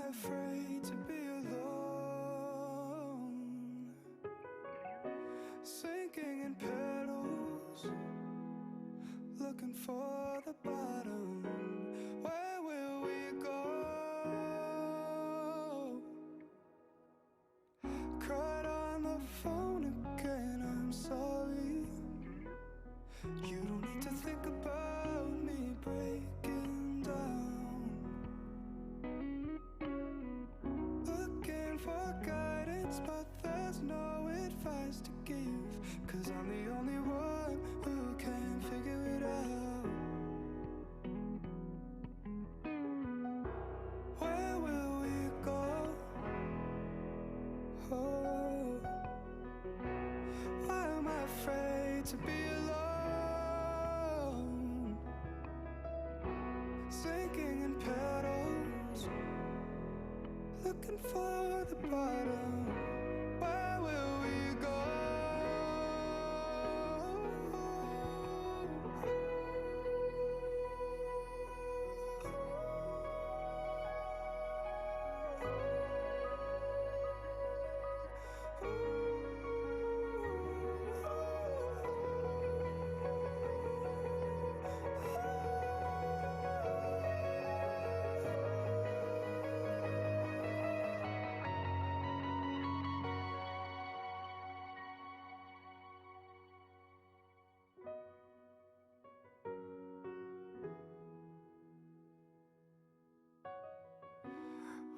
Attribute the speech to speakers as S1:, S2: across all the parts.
S1: afraid to be alone? Sinking in petals, looking for the bottom. Where will we go? Cried on the phone again, I'm sorry. You don't need to think about me breaking down. Looking for guidance, but there's no advice to give, 'cause I'm the only one who can figure it out. Where will we go? Oh, why am I afraid to be alone? Sinking in petals, looking for the bottom. Where will we go?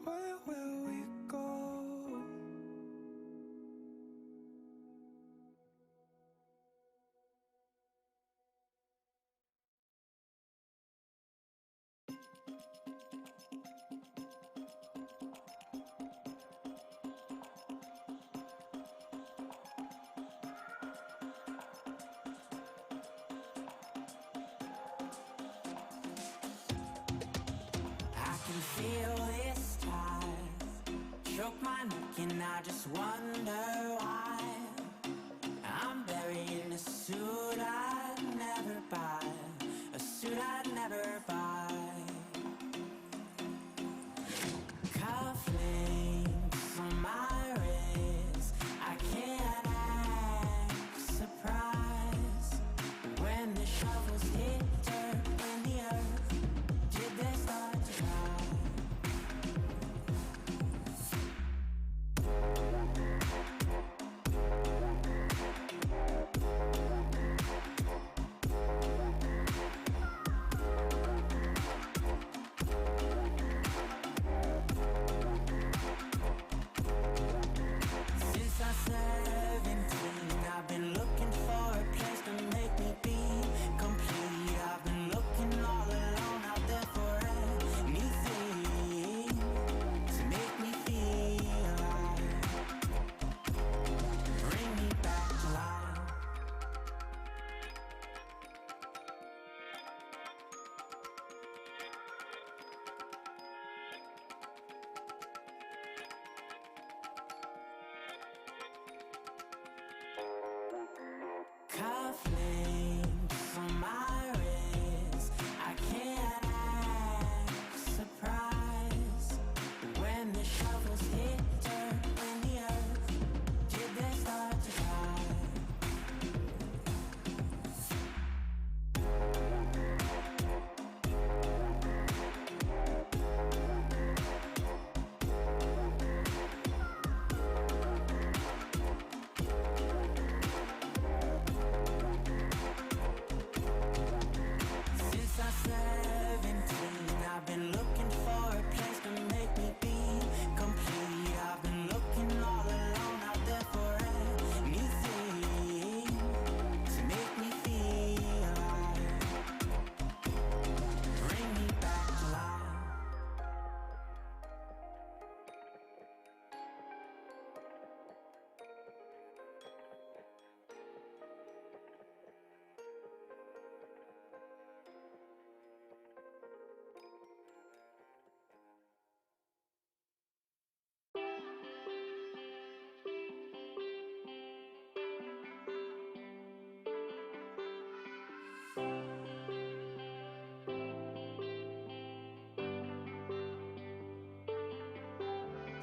S1: Where will we go?
S2: I can feel this tide choke my neck and I just wonder why I'm buried in a suit I'd never buy, a suit I'd never buy. Cufflinks on my wrist, I can't act surprised when the shovels hit dirt in the earth. Did they start to rise? Since I'm 17, I've been looking for a place to make me be complete.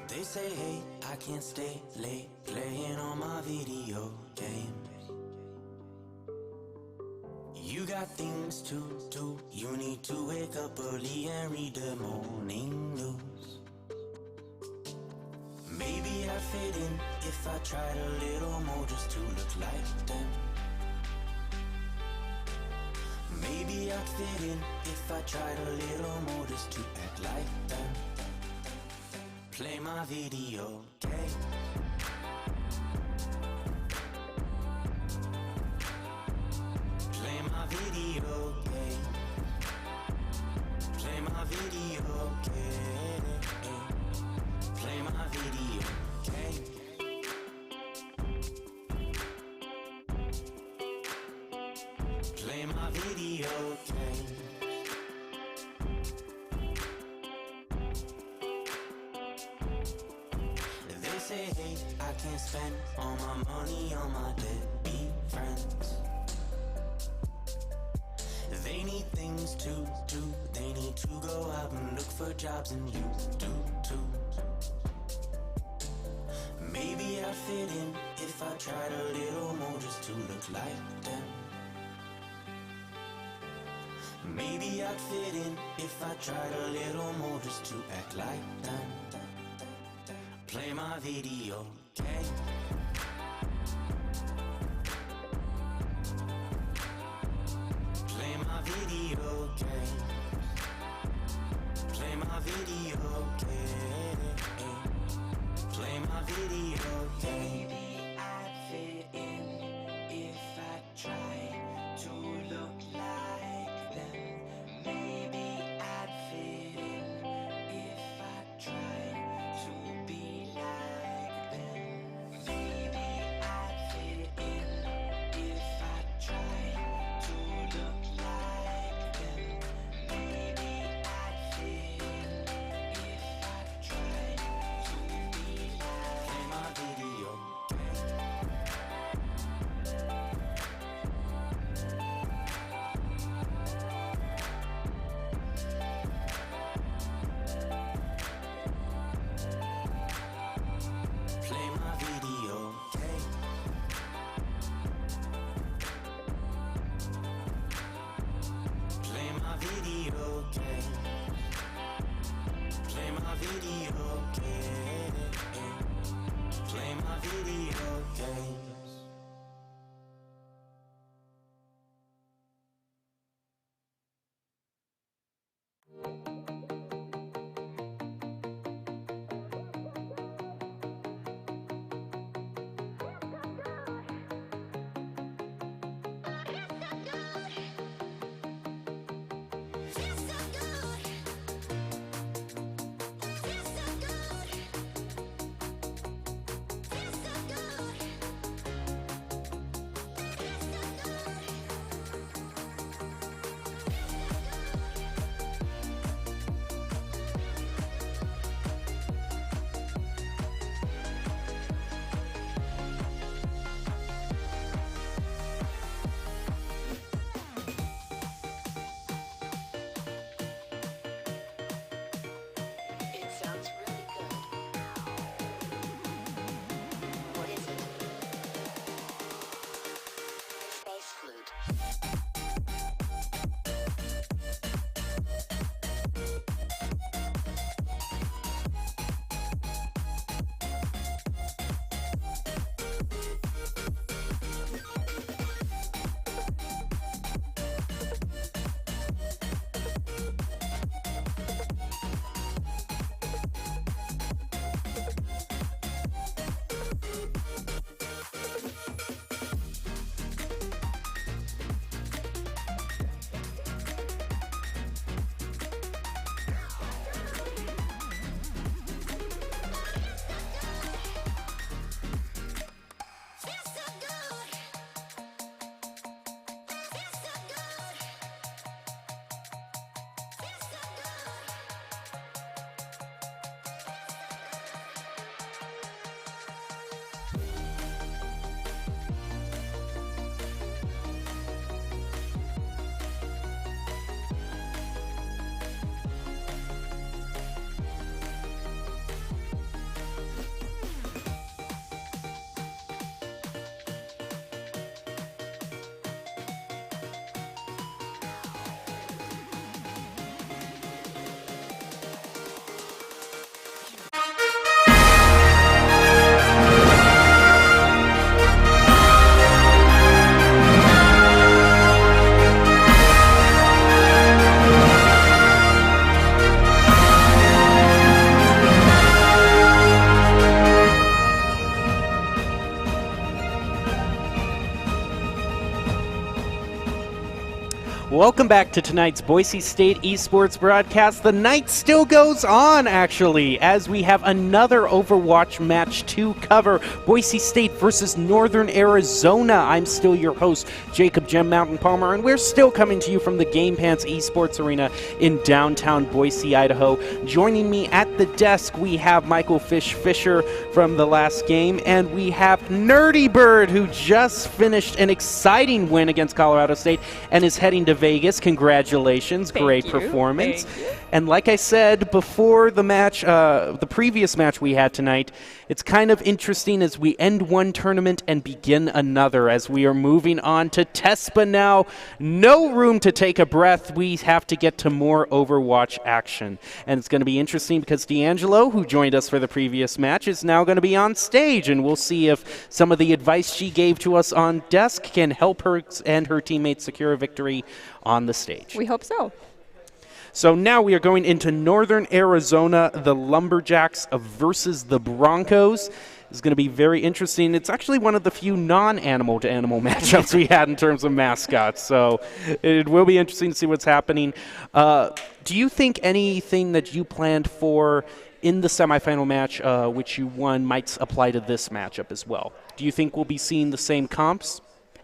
S2: They say, hey, I can't stay late playing on my video games. You got things to do. You need to wake up early and read the morning news. Maybe I'd fit in if I tried a little more just to look like them. Maybe I'd fit in if I tried a little more just to act like them. Play my video game. Play my video game. Play my video game. Play my video game. Play my video game. They say, hey, I can't spend all my money on my deadbeat friends. They need things to do. They need to go out and look for jobs, and you do too. Maybe I'd fit in if I tried a little more just to look like them. Maybe I'd fit in if I tried a little more just to act like them. Play my video game. Play my video game. Play my video game. Play my video game. Maybe I'd fit in if I tried to look like them. Maybe I'd fit in if I tried to be like them. Maybe I'd fit in if I tried to look like them. Maybe I'd fit in if I tried to be like. Play my video Play my video game. Play my video game. Play my video game. Play my video games.
S3: Welcome back to tonight's Boise State Esports broadcast. The night still goes on, actually, as we have another Overwatch match to cover. Boise State versus Northern Arizona. I'm still your host, Jacob Gem Mountain Palmer, and we're still coming to you from the Game Pants Esports Arena in downtown Boise, Idaho. Joining me at the desk, we have Michael Fisher from the last game, and we have Nerdy Bird, who just finished an exciting win against Colorado State and is heading to Vegas. Congratulations. Great performance. And like I said before the match, the previous match we had tonight, it's kind of interesting as we end one tournament and begin another as we are moving on to TESPA now. No room to take a breath. We have to get to more Overwatch action. And it's going to be interesting because D'Angelo, who joined us for the previous match, is now going to be on stage, and we'll see if some of the advice she gave to us on desk can help her and her teammates secure a victory on the stage.
S4: We hope so.
S3: So now we are going into Northern Arizona, the Lumberjacks versus the Broncos. It's going to be very interesting. It's actually one of the few non-animal to animal matchups we had in terms of mascots. So it will be interesting to see what's happening. Do you think anything that you planned for in the semifinal match, which you won, might apply to this matchup as well? Do you think we'll be seeing the same comps?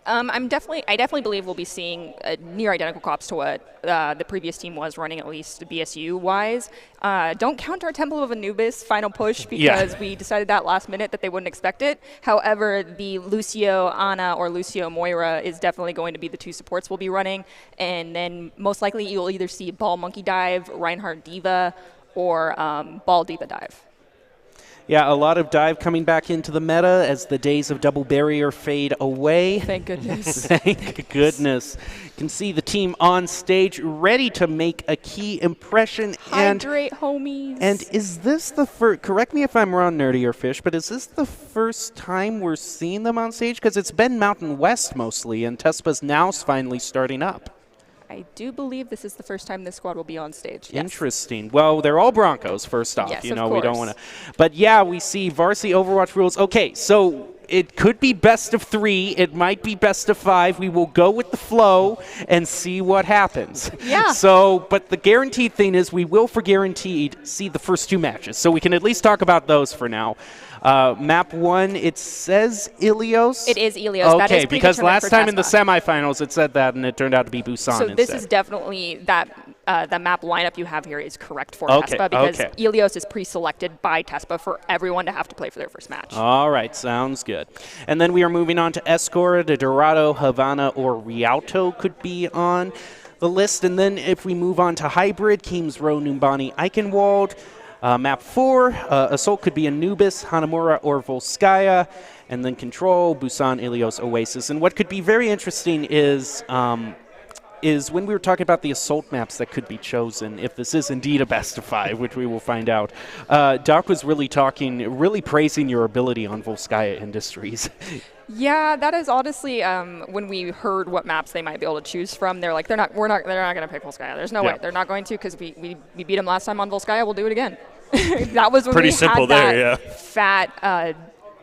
S4: I definitely believe we'll be seeing near identical comps to what the previous team was running, at least BSU-wise. Don't count our Temple of Anubis final push because we decided that last minute that they wouldn't expect it. However, the Lucio Ana or Lucio Moira is definitely going to be the two supports we'll be running. And then most likely you'll either see Ball Monkey Dive, Reinhardt Diva, or Ball Diva Dive.
S3: Yeah, a lot of dive coming back into the meta as the days of double barrier fade away.
S4: Thank goodness.
S3: Thank goodness. You can see the team on stage ready to make a key impression.
S4: Hydrate, homies.
S3: And is this the first, correct me if I'm wrong, Nerdy or Fish, but is this the first time we're seeing them on stage? Because it's been Mountain West mostly, and TESPA's now finally starting up.
S4: I do believe this is the first time this squad will be on stage. Yes.
S3: Interesting. Well, they're all Broncos, first off.
S4: Yes,
S3: you know,
S4: of
S3: we
S4: course.
S3: don't want to. But yeah, we see varsity Overwatch rules. Okay, so it could be best of 3. It might be best of 5. We will go with the flow and see what happens.
S4: Yeah.
S3: So, but the guaranteed thing is we will for guaranteed see the first 2 matches. So we can at least talk about those for now. Map 1, it says Ilios.
S4: It is Ilios. That is
S3: okay, because last time in the
S4: TESPA.
S3: semifinals it said that, and it turned out to be Busan
S4: So this
S3: instead.
S4: is definitely that the map lineup you have here is correct for
S3: Okay,
S4: TESPA because
S3: okay.
S4: Ilios is pre-selected by TESPA for everyone to have to play for their first match.
S3: All right, sounds good. And then we are moving on to Escora, de Dorado, Havana, or Rialto could be on the list. And then if we move on to Hybrid, Keems Row, Numbani, Eichenwald. Map 4, Assault could be Anubis, Hanamura, or Volskaya. And then Control, Busan, Ilios, Oasis. And what could be very interesting is when we were talking about the Assault maps that could be chosen, if this is indeed a best of 5, which we will find out. Doc was really praising your ability on Volskaya Industries.
S4: Yeah, that is honestly when we heard what maps they might be able to choose from. They're like, they're not going to pick Volskaya. There's no way they're not going to because we beat them last time on Volskaya. We'll do it again. That was when
S5: pretty
S4: we
S5: simple
S4: had that
S5: there, yeah.
S4: fat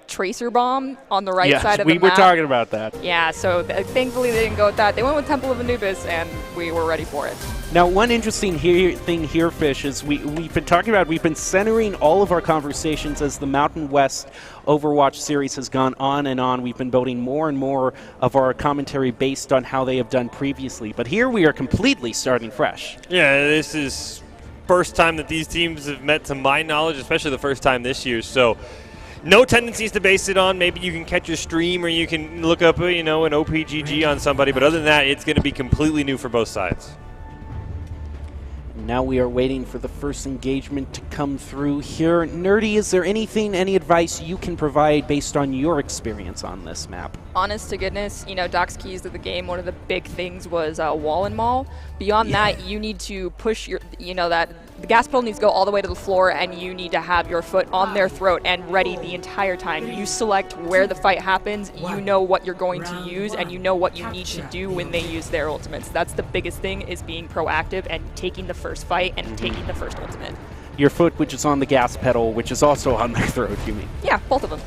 S4: tracer bomb on the right side of the map.
S3: we were talking about that.
S4: Yeah, so thankfully they didn't go with that. They went with Temple of Anubis, and we were ready for it.
S3: Now, one interesting thing here, Fish, is we've been centering all of our conversations as the Mountain West Overwatch series has gone on and on. We've been building more and more of our commentary based on how they have done previously. But here we are completely starting fresh.
S5: Yeah, this is first time that these teams have met, to my knowledge, especially the first time this year. So no tendencies to base it on. Maybe you can catch a stream or you can look up, an OPGG on somebody. But other than that, it's going to be completely new for both sides.
S3: Now we are waiting for the first engagement to come through here. Nerdy, is there any advice you can provide based on your experience on this map?
S4: Honest to goodness, Doc's keys to the game, one of the big things was wall and maul. Beyond that, you need to push the gas pedal needs to go all the way to the floor, and you need to have your foot on their throat and ready the entire time. You select where the fight happens, you know what you're going to use, and you know what you need to do when they use their ultimates. That's the biggest thing, is being proactive and taking the first fight and taking the first ultimate.
S3: Your foot, which is on the gas pedal, which is also on their throat, you mean?
S4: Yeah, both of them.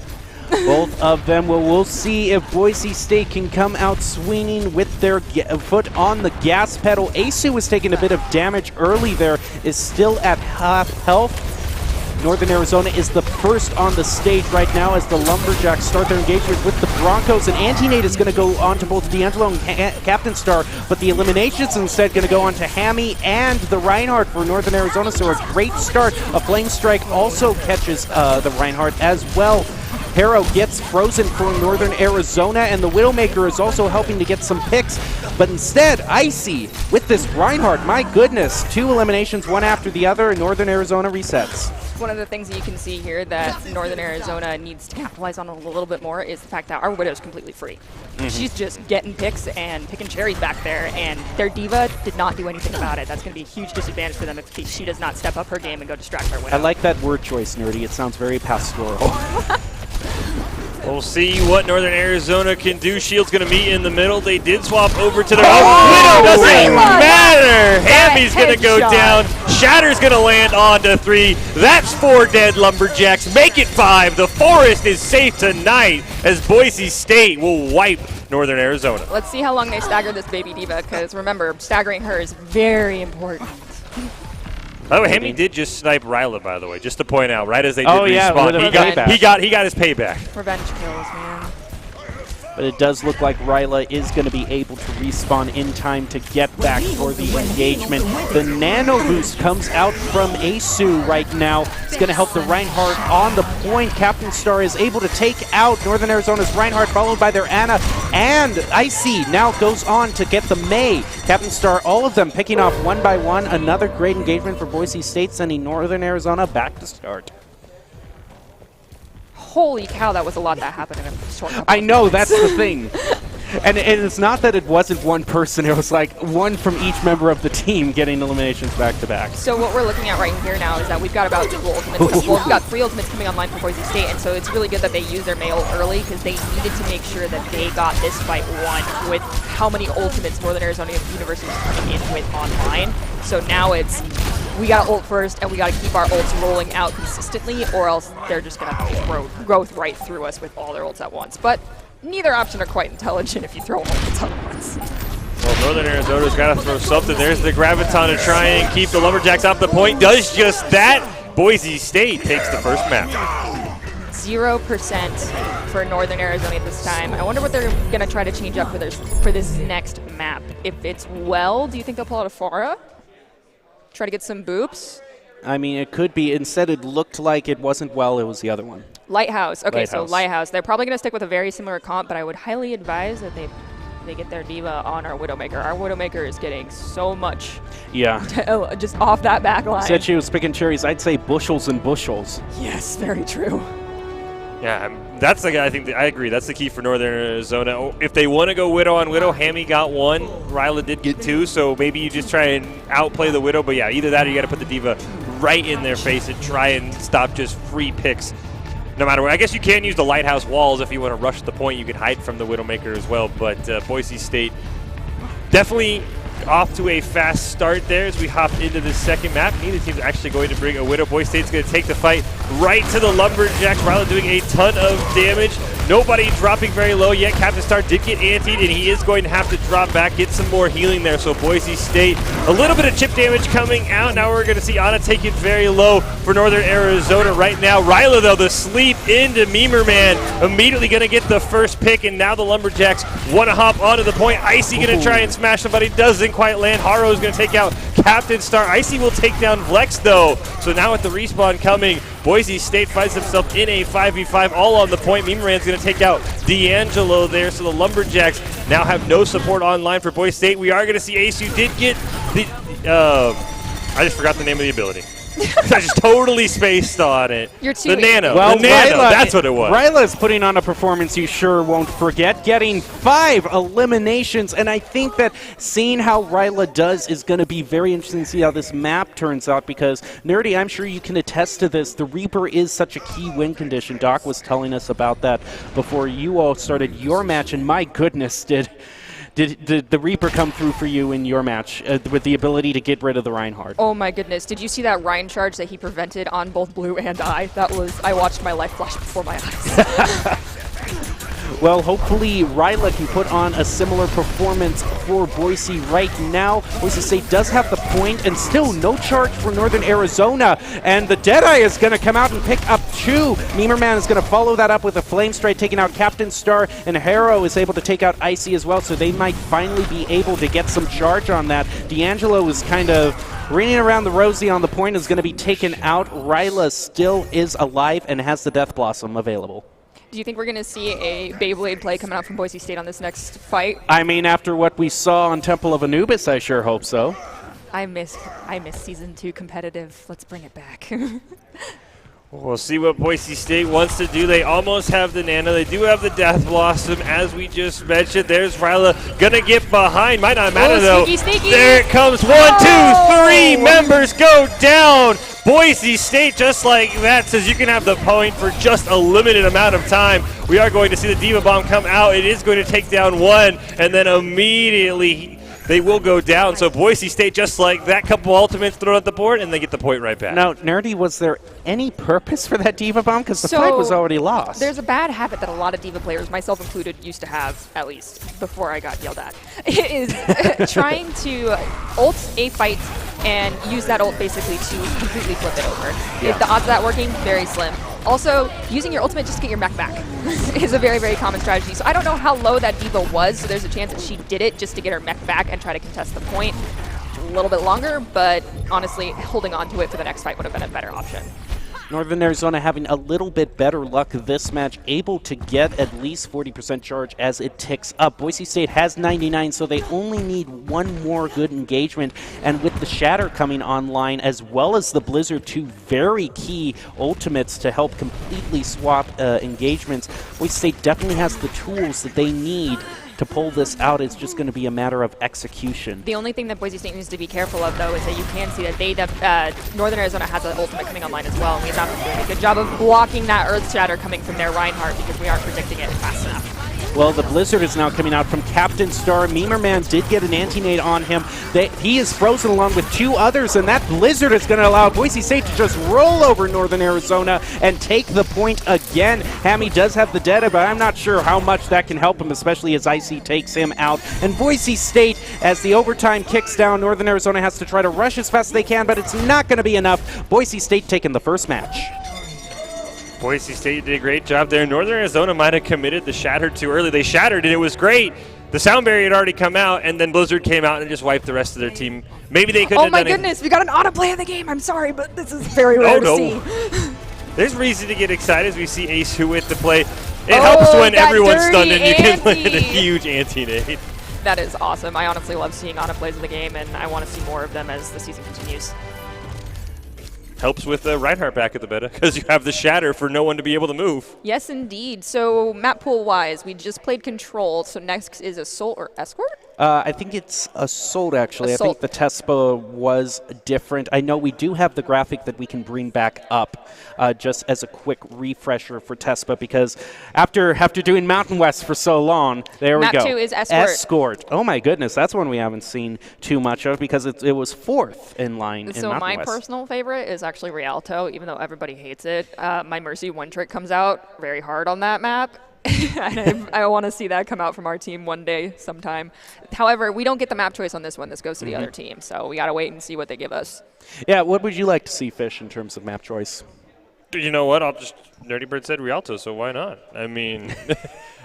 S3: Both of them. Well, we'll see if Boise State can come out swinging with their foot on the gas pedal. ASU was taking a bit of damage early there, is still at half health. Northern Arizona is the first on the stage right now as the Lumberjacks start their engagement with the Broncos. And Anti-Nate is going to go on to both D'Angelo and Captain Star, but the eliminations instead going to go on to Hammy and the Reinhardt for Northern Arizona. So a great start. A Flame Strike also catches the Reinhardt as well. Harrow gets frozen for Northern Arizona, and the Widowmaker is also helping to get some picks. But instead, Icy with this Reinhardt, my goodness, 2 eliminations, one after the other, and Northern Arizona resets.
S4: One of the things that you can see here that Northern Arizona needs to capitalize on a little bit more is the fact that our Widow's completely free. She's just getting picks and picking cherries back there, and their Diva did not do anything about it. That's going to be a huge disadvantage for them if she does not step up her game and go distract our Widow.
S3: I like that word choice, Nerdy. It sounds very pastoral.
S5: We'll see what Northern Arizona can do. Shield's going to meet in the middle. They did swap over to their Widow doesn't matter. Hammy's going to go down. Shatter's going to land onto 3. That's 4 dead Lumberjacks. Make it 5. The Forest is safe tonight as Boise State will wipe Northern Arizona.
S4: Let's see how long they stagger this baby Diva, because remember, staggering her is very important.
S5: By the way, Hammy did just snipe Ryla, by the way, just to point out, right as they did
S3: respawn.
S5: He got his payback.
S4: Revenge kills, man.
S3: But it does look like Ryla is going to be able to respawn in time to get back for the engagement. The Nano Boost comes out from ASU right now. It's going to help the Reinhardt on the point. Captain Star is able to take out Northern Arizona's Reinhardt, followed by their Anna. And Icy now goes on to get the May. Captain Star, all of them picking off one by one. Another great engagement for Boise State, sending Northern Arizona back to start.
S4: Holy cow, that was a lot that happened in a short couple
S3: I know,
S4: minutes.
S3: that's the thing. And it's not that it wasn't one person, it was like one from each member of the team getting eliminations back to back.
S4: So what we're looking at right here now is that we've got about 2 ultimates. Well, we've got 3 ultimates coming online for Boise State, and so it's really good that they use their mail early because they needed to make sure that they got this fight won with how many ultimates Northern Arizona University is coming in with online. So now it's, we got to ult first, and we got to keep our ults rolling out consistently, or else they're just going to go right through us with all their ults at once. But neither option are quite intelligent if you throw ults at once.
S5: Well, Northern Arizona's got to throw something. There's the Graviton to try and keep the Lumberjacks off the point. Does just that. Boise State takes the first map.
S4: 0% for Northern Arizona this time. I wonder what they're going to try to change up for this next map. If it's well, do you think they'll pull out a Farah? Try to get some boops?
S3: I mean, it could be. Instead, it looked like it wasn't well. It was the other one.
S4: Lighthouse. Okay,
S3: Lighthouse.
S4: so Lighthouse. They're probably going to stick with a very similar comp, but I would highly advise that they get their Diva on our Widowmaker. Our Widowmaker is getting so much just off that back line.
S3: Said she was picking cherries. I'd say bushels and bushels.
S4: Yes, very true.
S5: Yeah, that's the guy. I agree. That's the key for Northern Arizona. If they want to go Widow on Widow, Hammy got 1. Ryla did get 2, so maybe you just try and outplay the Widow. But yeah, either that or you got to put the Diva right in their face and try and stop just free picks no matter what. I guess you can use the Lighthouse walls if you want to rush the point. You can hide from the Widowmaker as well. But Boise State definitely off to a fast start there as we hop into the second map. Neither team's actually going to bring a Widow. Boise State's going to take the fight right to the Lumberjacks. Ryla doing a ton of damage. Nobody dropping very low yet. Captain Star did get antied, and he is going to have to drop back, get some more healing there. So Boise State, a little bit of chip damage coming out. Now we're going to see Anna take it very low for Northern Arizona right now. Ryla, though, the sleep into Memer Man, immediately going to get the first pick, and now the Lumberjacks want to hop onto the point. Icy going to try and smash somebody, doesn't quite land. Haro's going to take out Captain Star. Icy will take down Vlex, though. So now with the respawn coming, Boise State finds himself in a 5v5, all on the point. Memeran's going to take out D'Angelo there, so the Lumberjacks now have no support online for Boise State. We are going to see ASU did get the... I just forgot the name of the ability. I just totally spaced on it.
S4: You're too
S5: the Nano.
S3: Well,
S5: the Nano,
S3: Ryla,
S5: that's what it was.
S3: Ryla's putting on a performance you sure won't forget, getting 5 eliminations, and I think that seeing how Ryla does is going to be very interesting to see how this map turns out, because, Nerdy, I'm sure you can attest to this. The Reaper is such a key win condition. Doc was telling us about that before you all started your match, and my goodness, did Did the Reaper come through for you in your match with the ability to get rid of the Reinhardt?
S4: Oh my goodness! Did you see that Rein charge that he prevented on both Blue and I? I watched my life flash before my eyes.
S3: Well, hopefully Ryla can put on a similar performance for Boise right now. Boise State does have the point, and still no charge for Northern Arizona. And the Deadeye is going to come out and pick up 2. Memerman is going to follow that up with a Flame Strike, taking out Captain Star, and Harrow is able to take out Icy as well, so they might finally be able to get some charge on that. D'Angelo is kind of ringing around the rosy on the point, is going to be taken out. Ryla still is alive and has the Death Blossom available.
S4: Do you think we're going to see a Beyblade play coming out from Boise State on this next fight?
S3: I mean, after what we saw on Temple of Anubis, I sure hope so.
S4: I miss Season 2 competitive. Let's bring it back.
S5: We'll see what Boise State wants to do. They almost have the Nano. They do have the Death Blossom, as we just mentioned. There's Ryla gonna get behind. Might not matter, though.
S4: Sneaky.
S5: There it comes. 1, 2, 3 members go down. Boise State, just like that, says you can have the point for just a limited amount of time. We are going to see the Diva Bomb come out. It is going to take down 1, and then immediately they will go down. So Boise State, just like that, couple ultimates thrown at the board, and they get the point right back.
S3: Now, Nerdy, was there any purpose for that Diva Bomb? Because the fight was already lost.
S4: There's a bad habit that a lot of Diva players, myself included, used to have, at least before I got yelled at, is trying to ult a fight and use that ult basically to completely flip it over.
S3: Yeah.
S4: The odds of that working, very slim. Also, using your ultimate just to get your mech back is a very, very common strategy. So I don't know how low that Diva was, so there's a chance that she did it just to get her mech back and try to contest the point. A little bit longer, but honestly, holding on to it for the next fight would have been a better option.
S3: Northern Arizona having a little bit better luck this match, able to get at least 40% charge as it ticks up. Boise State has 99, so they only need one more good engagement. And with the Shatter coming online, as well as the Blizzard, 2 very key ultimates to help completely swap engagements, Boise State definitely has the tools that they need to pull this out. It's just going to be a matter of execution.
S4: The only thing that Boise State needs to be careful of, though, is that you can see that Northern Arizona has an ultimate coming online as well, and we have not been doing a good job of blocking that Earth Shatter coming from their Reinhardt because we aren't predicting it fast enough.
S3: Well, the Blizzard is now coming out from Captain Star. Memerman did get an anti-nade on him. He is frozen along with 2 others, and that Blizzard is going to allow Boise State to just roll over Northern Arizona and take the point again. Hammy does have the Dead, but I'm not sure how much that can help him, especially as Icy takes him out. And Boise State, as the overtime kicks down, Northern Arizona has to try to rush as fast as they can, but it's not going to be enough. Boise State taking the first match.
S5: Boise State did a great job there. Northern Arizona might have committed the Shatter too early. They shattered, and it was great. The sound barrier had already come out, and then Blizzard came out and just wiped the rest of their team. Maybe they couldn't have done it.
S4: Oh my goodness, we got an autoplay in the game. I'm sorry, but this is very rare to see.
S5: There's reason to get excited as we see Ace Who with the play. It helps when everyone's stunned and you can land a huge anti-nade.
S4: That is awesome. I honestly love seeing autoplays in the game, and I want to see more of them as the season continues.
S5: Helps with Reinhardt back at the meta because you have the Shatter for no one to be able to move.
S4: Yes, indeed. So map pool-wise, we just played Control, so next is Assault or Escort?
S3: I think it's Assault, actually.
S4: Assault.
S3: I think the Tespa was different. I know we do have the graphic that we can bring back up just as a quick refresher for Tespa, because after doing Mountain West for so long, there we go.
S4: Map 2 is Escort.
S3: Escort. Oh my goodness, that's one we haven't seen too much of because it was 4th in line in
S4: So
S3: Mountain
S4: my
S3: West.
S4: personal favorite is actually Rialto, even though everybody hates it. My Mercy one trick comes out very hard on that map. And I want to see that come out from our team one day sometime. However, we don't get the map choice on this one. This goes to the other team, so we got to wait and see what they give us.
S3: Yeah, what would you like to see, Fish, in terms of map choice?
S5: You know what? Nerdy Bird said Rialto, so why not? I mean,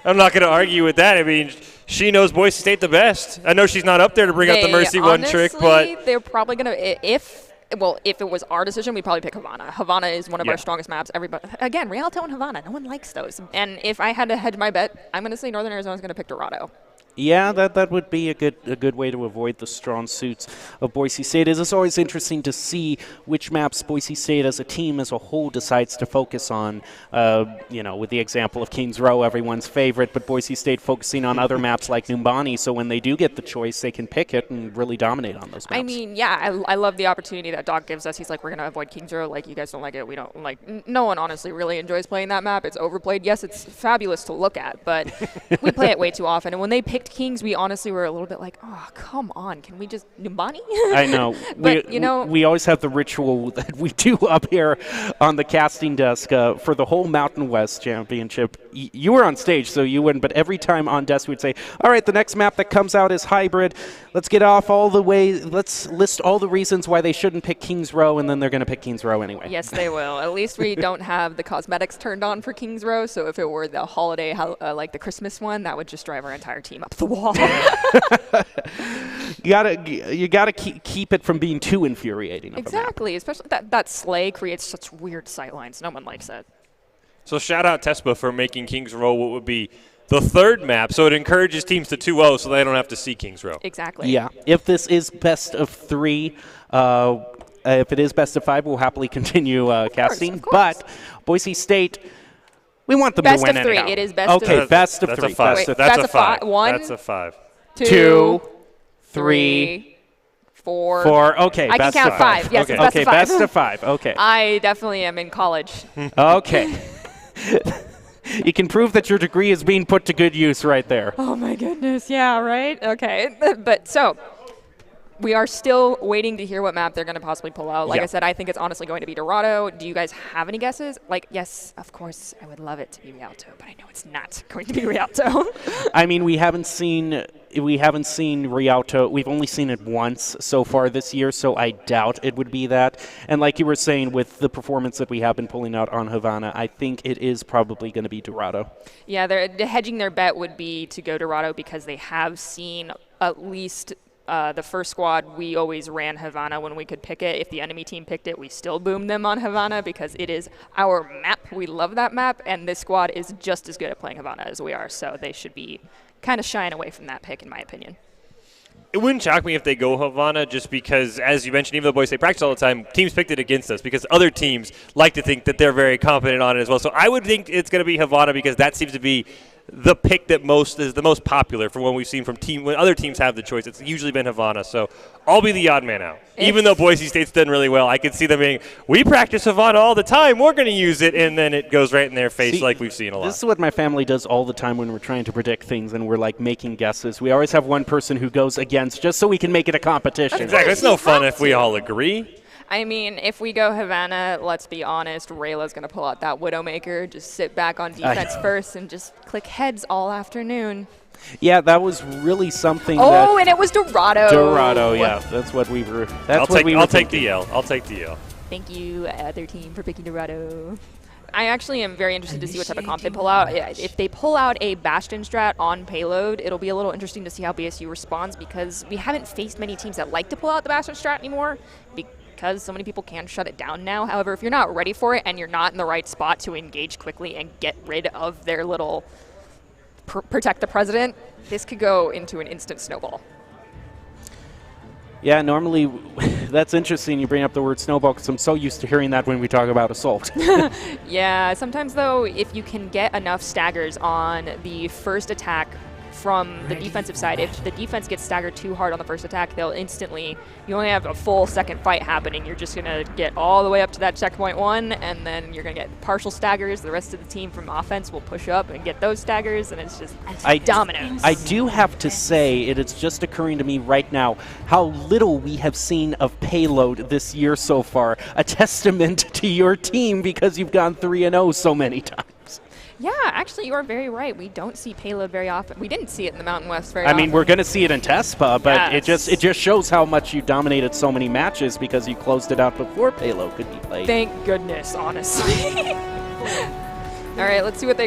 S5: I'm not going to argue with that. I mean, she knows Boise State the best. I know she's not up there to bring out the Mercy one trick, but
S4: they're probably going to, if it was our decision, we'd probably pick Havana. Havana is one of our strongest maps. Everybody, again, Rialto and Havana, no one likes those. And if I had to hedge my bet, I'm going to say Northern Arizona's going to pick Dorado.
S3: Yeah, that would be a good way to avoid the strong suits of Boise State. It's always interesting to see which maps Boise State as a team as a whole decides to focus on. With the example of Kings Row, everyone's favorite, but Boise State focusing on other maps like Numbani, so when they do get the choice, they can pick it and really dominate on those maps.
S4: I mean, yeah, I love the opportunity that Doc gives us. He's like, we're going to avoid Kings Row. Like, you guys don't like it. We don't like. No one honestly really enjoys playing that map. It's overplayed. Yes, it's fabulous to look at, but we play it way too often. And when they pick picked Kings, we honestly were a little bit like, oh, come on, can we just Numbani?
S3: I know.
S4: But,
S3: we always have the ritual that we do up here on the casting desk for the whole Mountain West Championship. You were on stage, so you wouldn't, but every time on desk we'd say, all right, the next map that comes out is hybrid. Let's get off all the way. Let's list all the reasons why they shouldn't pick Kings Row, and then they're going to pick Kings Row anyway.
S4: Yes, they will. At least we don't have the cosmetics turned on for Kings Row, so if it were the holiday, like the Christmas one, that would just drive our entire team up the wall.
S3: You gotta keep it from being too infuriating.
S4: Exactly, especially that sleigh creates such weird sightlines. No one likes it.
S5: So shout out Tespa for making Kings Row what would be the third map, so it encourages teams to 2-0 so they don't have to see Kings Row.
S4: Exactly.
S3: Yeah, if this is best of 3, if it is best of 5, we'll happily continue casting.
S4: Of course.
S3: But Boise State, we want them
S4: Best
S3: to win
S4: of 3.
S3: anyhow.
S4: It is best
S3: okay,
S4: of 3.
S3: Best of
S5: That's
S3: 3.
S5: a 5.
S4: Wait,
S5: That's
S4: that's
S5: a
S4: a
S5: 5.
S4: 1,
S5: That's a 5.
S3: 2, 3,
S4: 4.
S3: 4. Okay,
S4: I can
S3: best
S4: count
S3: of
S4: 5. Yes,
S5: Okay.
S4: it's best
S3: Okay,
S4: of 5.
S3: best of 5. Okay.
S4: I definitely am in college.
S3: Okay. You can prove that your degree is being put to good use right there.
S4: Oh my goodness, yeah, right? Okay. But so we are still waiting to hear what map they're going to possibly pull out. Like
S3: Yeah.
S4: I said, I think it's honestly going to be Dorado. Do you guys have any guesses? Like, yes, of course, I would love it to be Rialto, but I know it's not going to be Rialto.
S3: I mean, we haven't seen Rialto. We've only seen it once so far this year, so I doubt it would be that. And like you were saying, with the performance that we have been pulling out on Havana, I think it is probably going to be Dorado.
S4: Yeah, they're hedging their bet would be to go Dorado because they have seen at least the first squad. We always ran Havana when we could pick it. If the enemy team picked it, we still boomed them on Havana because it is our map. We love that map, and this squad is just as good at playing Havana as we are, so they should be kind of shying away from that pick, in my opinion.
S5: It wouldn't shock me if they go Havana just because, as you mentioned, even though boys they practice all the time, teams picked it against us because other teams like to think that they're very confident on it as well. So I would think it's going to be Havana because that seems to be the pick that is the most popular for when we've seen from when other teams have the choice. It's usually been Havana. So I'll be the odd man out. Even though Boise State's done really well, I could see them being, we practice Havana all the time, we're going to use it, and then it goes right in their face like we've seen a lot.
S3: This is what my family does all the time when we're trying to predict things and we're like making guesses. We always have one person who goes against just so we can make it a competition.
S5: Exactly. It's no fun if we all agree.
S4: I mean, if we go Havana, let's be honest, Rayla's going to pull out that Widowmaker, just sit back on defense first and just click heads all afternoon.
S3: Yeah, that was really something.
S4: Oh, and it was Dorado.
S3: Dorado, yeah, that's what we were. I'll
S5: take the L. I'll take the L.
S4: Thank you, other team, for picking Dorado. I actually am very interested to see what type of comp they pull out. If they pull out a Bastion strat on payload, it'll be a little interesting to see how BSU responds because we haven't faced many teams that like to pull out the Bastion strat anymore because so many people can shut it down now. However, if you're not ready for it and you're not in the right spot to engage quickly and get rid of their little protect the president, this could go into an instant snowball.
S3: Yeah, normally that's interesting you bring up the word snowball because I'm so used to hearing that when we talk about assault.
S4: Yeah, sometimes though, if you can get enough staggers on the first attack from the defensive side, if the defense gets staggered too hard on the first attack, they'll instantly, you only have a full second fight happening. You're just going to get all the way up to that checkpoint 1, and then you're going to get partial staggers. The rest of the team from offense will push up and get those staggers, and it's just dominoes.
S3: I do have to say, it is just occurring to me right now how little we have seen of payload this year so far. A testament to your team because you've gone 3-0 so many times.
S4: Yeah, actually, you are very right. We don't see payload very often. We didn't see it in the Mountain West very often.
S3: I mean, we're going to see it in TESPA, but
S4: yes.
S3: it just shows how much you dominated so many matches because you closed it out before payload could be played.
S4: Thank goodness, honestly. All right, let's see what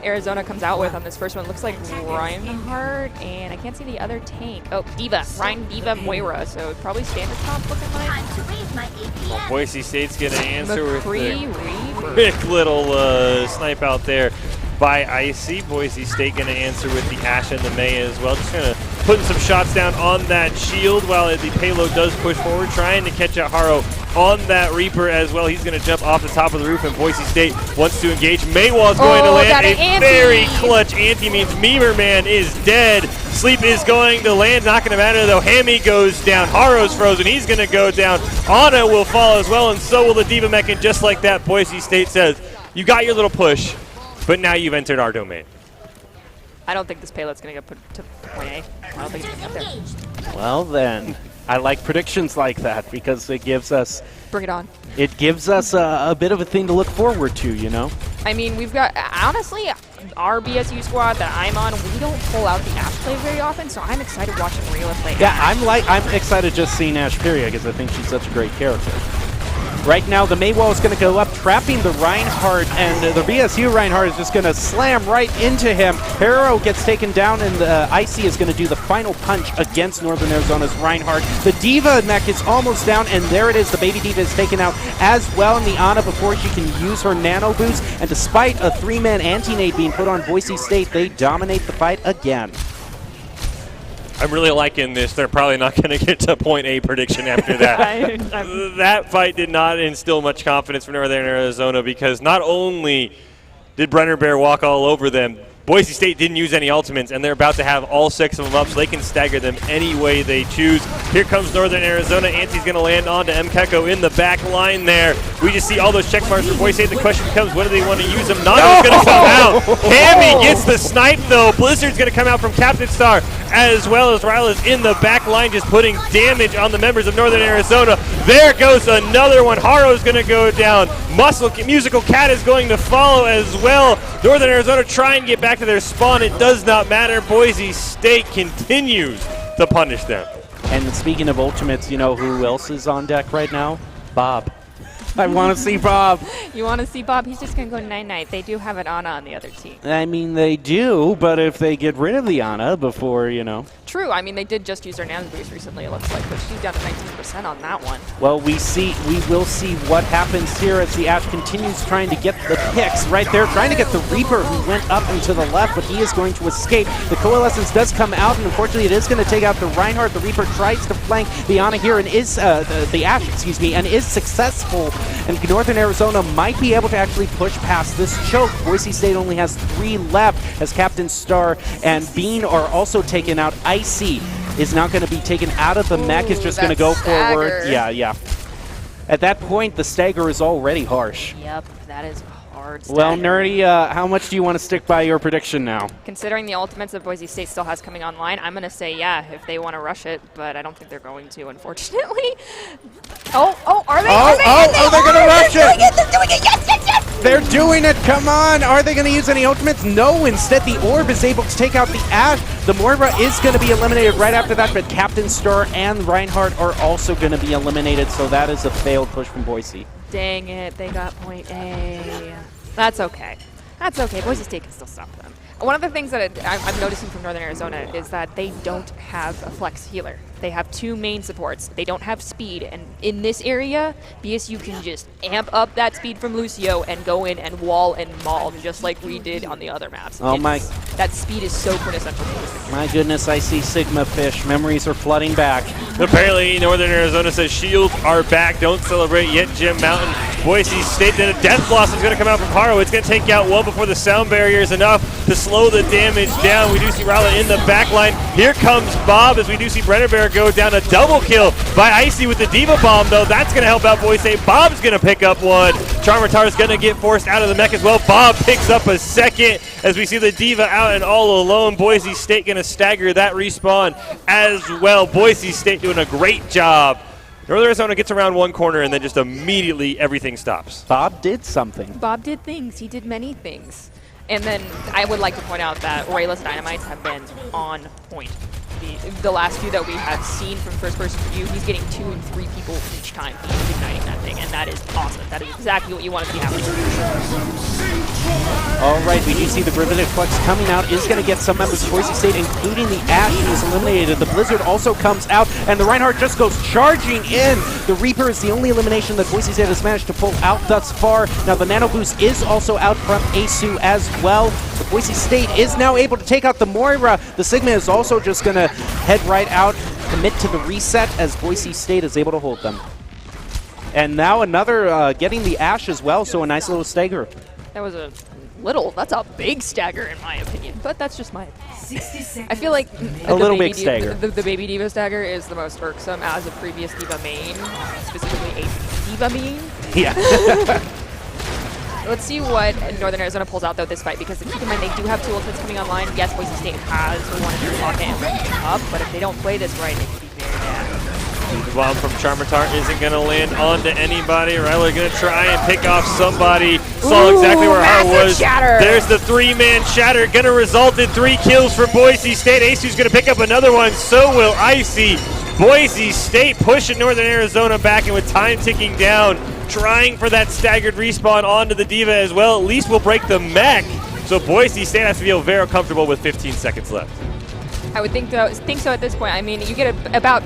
S4: Arizona comes out with on this first one. Looks like Reinhardt, and I can't see the other tank. Oh, Diva. Ryan, Diva, Moira. So probably standard comp looking like.
S5: Well, Boise State's going to answer with
S4: McCree,
S5: a
S4: Reed.
S5: quick little snipe out there by Icy. Boise State going to answer with the Ashe and the May as well. Just going to putting some shots down on that shield while the payload does push forward, trying to catch out Haro on that Reaper as well. He's going to jump off the top of the roof, and Boise State wants to engage. Maywall's going to land a very clutch anti, means Memer Man is dead. Sleep is going to land, not going to matter though. Hammy goes down, Haro's frozen, he's going to go down. Anna will fall as well, and so will the Diva Mech, and just like that, Boise State says, you got your little push, but now you've entered our domain.
S4: I don't think this payload's going to get put to point A. I don't think it's going to get there.
S3: Well then, I like predictions like that because it gives us
S4: Bring it on.
S3: It gives us a bit of a thing to look forward to, you know?
S4: I mean, we've got, honestly, our BSU squad that I'm on, we don't pull out the Ash play very often, so I'm excited watching Rila play
S3: Yeah,
S4: Ash.
S3: I'm excited just seeing Ash period because I think she's such a great character. Right now, the Mei wall is going to go up, trapping the Reinhardt, and the BSU Reinhardt is just going to slam right into him. Hero gets taken down, and the Icy is going to do the final punch against Northern Arizona's Reinhardt. The Diva mech is almost down, and there it is. The Baby Diva is taken out as well in the Ana before she can use her Nano Boost. And despite a 3-man anti-nade being put on Boise State, they dominate the fight again.
S5: I'm really liking this. They're probably not going to get to point A prediction after that. That fight did not instill much confidence for Northern Arizona because not only did Brenner Bear walk all over them, Boise State didn't use any ultimates, and they're about to have all 6 of them up, so they can stagger them any way they choose. Here comes Northern Arizona. Anti's going to land onto Mkeko in the back line there. We just see all those check marks for Boise State. The question becomes, when do they want to use them? Nano's going to come out. Cammy gets the snipe, though. Blizzard's going to come out from Captain Star, as well as Ryla's in the back line, just putting damage on the members of Northern Arizona. There goes another one. Haro's going to go down. Musical Cat is going to follow as well. Northern Arizona try and get back to their spawn. It does not matter. Boise State continues to punish them.
S3: And speaking of ultimates, you know who else is on deck right now? Bob. I want to see Bob.
S4: You want to see Bob? He's just going to go night-night. They do have an Ana on the other team.
S3: I mean, they do, but if they get rid of the Ana before, you know.
S4: True. I mean, they did just use their Nano Boost recently, it looks like, but she's down to 19% on that one.
S3: Well, we will see what happens here as the Ash continues trying to get the picks right there, trying to get the Reaper who went up and to the left, but he is going to escape. The Coalescence does come out, and unfortunately it is going to take out the Reinhardt. The Reaper tries to flank the Ana here and is, the Ash, excuse me, and is successful. And Northern Arizona might be able to actually push past this choke. Boise State only has 3 left as Captain Star and Bean are also taken out. Icy is now going to be taken out of the mech. Is just going to go forward. Yeah. At that point, the stagger is already harsh.
S4: Yep, that is hard stagger.
S3: Well, Nerdy, how much do you want to stick by your prediction now?
S4: Considering the ultimates that Boise State still has coming online, I'm going to say yeah if they want to rush it, but I don't think they're going to, unfortunately. Are they?
S3: They're going to rush it!
S4: They're doing it! Yes!
S3: They're doing it! Come on! Are they going to use any ultimates? No, instead the Orb is able to take out the Ash. The Moira is going to be eliminated right after that, but Captain Star and Reinhardt are also going to be eliminated, so that is a failed push from Boise.
S4: Dang it, they got point A. That's okay. That's okay. Boise State can still stop them. One of the things that I'm noticing from Northern Arizona is that they don't have a flex healer. They have 2 main supports. They don't have speed, and in this area, BSU can just amp up that speed from Lucio and go in and wall and maul just like we did on the other maps. That speed is so quintessential.
S3: My goodness, I see Sigma Fish. Memories are flooding back.
S5: Apparently, Northern Arizona says shields are back. Don't celebrate yet, Jim Mountain. Boise State, then a Death Blossom is going to come out from Haro. It's going to take out one before the sound barrier is enough to slow the damage down. We do see Ryla in the back line. Here comes Bob as we do see Brenner Bear go down. A double kill by Icy with the Diva Bomb, though. That's going to help out Boise State. Bob's going to pick up one. Charmatar is going to get forced out of the mech as well. Bob picks up a second as we see the Diva out and all alone. Boise State going to stagger that respawn as well. Boise State doing a great job. Northern Arizona gets around one corner and then just immediately everything stops.
S3: Bob did something.
S4: Bob did things. He did many things. And then I would like to point out that Rayla's Dynamites have been on point. The last few that we have seen from first-person view, he's getting 2 and 3 people each time he's igniting that thing, and that is awesome. That is exactly what you want to be happening.
S3: All right, we do see the Riveted Flex coming out. Is going to get some members of Boise State, including the Ash, who is eliminated. The Blizzard also comes out, and the Reinhardt just goes charging in. The Reaper is the only elimination that Boise State has managed to pull out thus far. Now, the Nano Boost is also out from Asu as well. But Boise State is now able to take out the Moira. The Sigma is also just going to head right out, commit to the reset as Boise State is able to hold them. And now another getting the Ash as well, so a nice little stagger.
S4: That was that's a big stagger in my opinion, but that's just my opinion. I feel like
S3: a little big stagger.
S4: The Baby Diva stagger is the most irksome as a previous Diva main, specifically a Diva main.
S3: Yeah.
S4: Let's see what Northern Arizona pulls out, though, this fight, because keep in mind, they do have 2 ultimates coming online. Yes, Boise State has one in their pocket and ready up, but if they don't play this right, it could be very bad.
S5: The bomb from Charmatar isn't going to land onto anybody. Ryler going to try and pick off somebody. Saw exactly where Hart was.
S4: Shatter.
S5: There's the 3-man shatter. Going to result in 3 kills for Boise State. Asu's going to pick up another one. So will Icy. Boise State pushing Northern Arizona back, and with time ticking down, trying for that staggered respawn onto the Diva as well. At least we'll break the mech. So Boise State has to feel very comfortable with 15 seconds left.
S4: I would think so at this point. I mean, you get about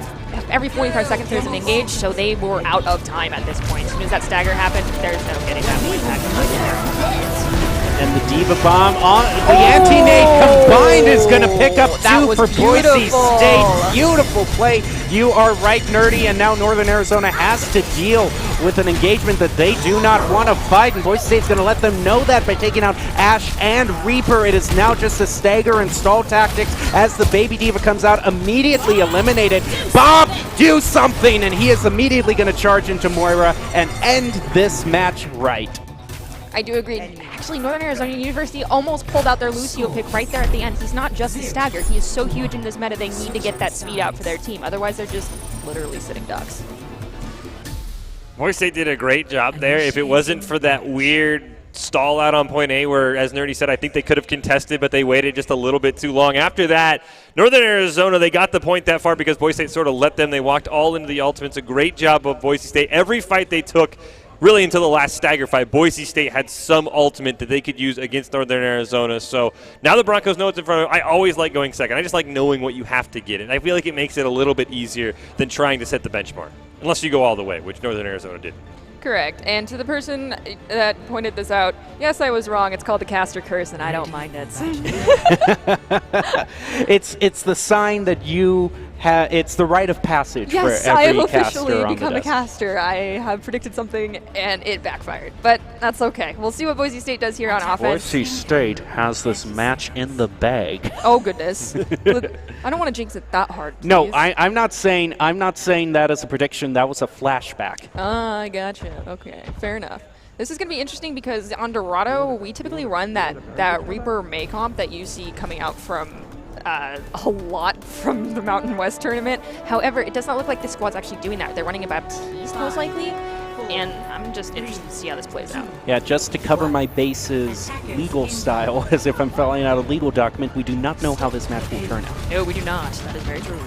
S4: every 45 seconds there's an engage, so they were out of time at this point. As soon as that stagger happened, there's no getting that point back.
S3: And the Diva Bomb on the anti-nade combined is going to pick up 2 for Boise State. Beautiful play. You are right, Nerdy, and now Northern Arizona has to deal with an engagement that they do not want to fight, and Boise State's going to let them know that by taking out Ash and Reaper. It is now just a stagger and stall tactics as the Baby Diva comes out, immediately eliminated. Bob, do something! And he is immediately going to charge into Moira and end this match right.
S4: I do agree. Actually, Northern Arizona University almost pulled out their Lucio pick right there at the end. He's not just a stagger. He is so huge in this meta, they need to get that speed out for their team. Otherwise, they're just literally sitting ducks.
S5: Boise State did a great job there. If it wasn't for that weird stall out on point A where, as Nerdy said, I think they could have contested, but they waited just a little bit too long. After that, Northern Arizona, they got the point that far because Boise State sort of let them. They walked all into the ultimates. A great job of Boise State. Every fight they took, really until the last stagger fight, Boise State had some ultimate that they could use against Northern Arizona. So now the Broncos know what's in front of them. I always like going second. I just like knowing what you have to get. And I feel like it makes it a little bit easier than trying to set the benchmark. Unless you go all the way, which Northern Arizona did.
S4: Correct. And to the person that pointed this out, yes, I was wrong. It's called the caster curse, and I don't mind it.
S3: It's the sign that you it's the rite of passage
S4: yes,
S3: for every
S4: I have
S3: caster
S4: officially
S3: on
S4: become
S3: the
S4: a
S3: desk.
S4: caster. I have predicted something, and it backfired. But that's okay. We'll see what Boise State does here on offense.
S3: Boise State has this match in the bag.
S4: Oh, goodness. I don't want to jinx it that hard. Please.
S3: No, I'm not saying that as a prediction. That was a flashback.
S4: Ah, I gotcha. Okay, fair enough. This is going to be interesting because on Dorado, we typically run that Reaper May comp that you see coming out from a lot from the Mountain West tournament. However, it does not look like this squad's actually doing that. They're running a Baptiste most likely, and I'm just interested to see how this plays out.
S3: Yeah, just to cover my bases legal style, as if I'm filling out a legal document, we do not know how this match will turn out.
S4: No, we do not. That is very true.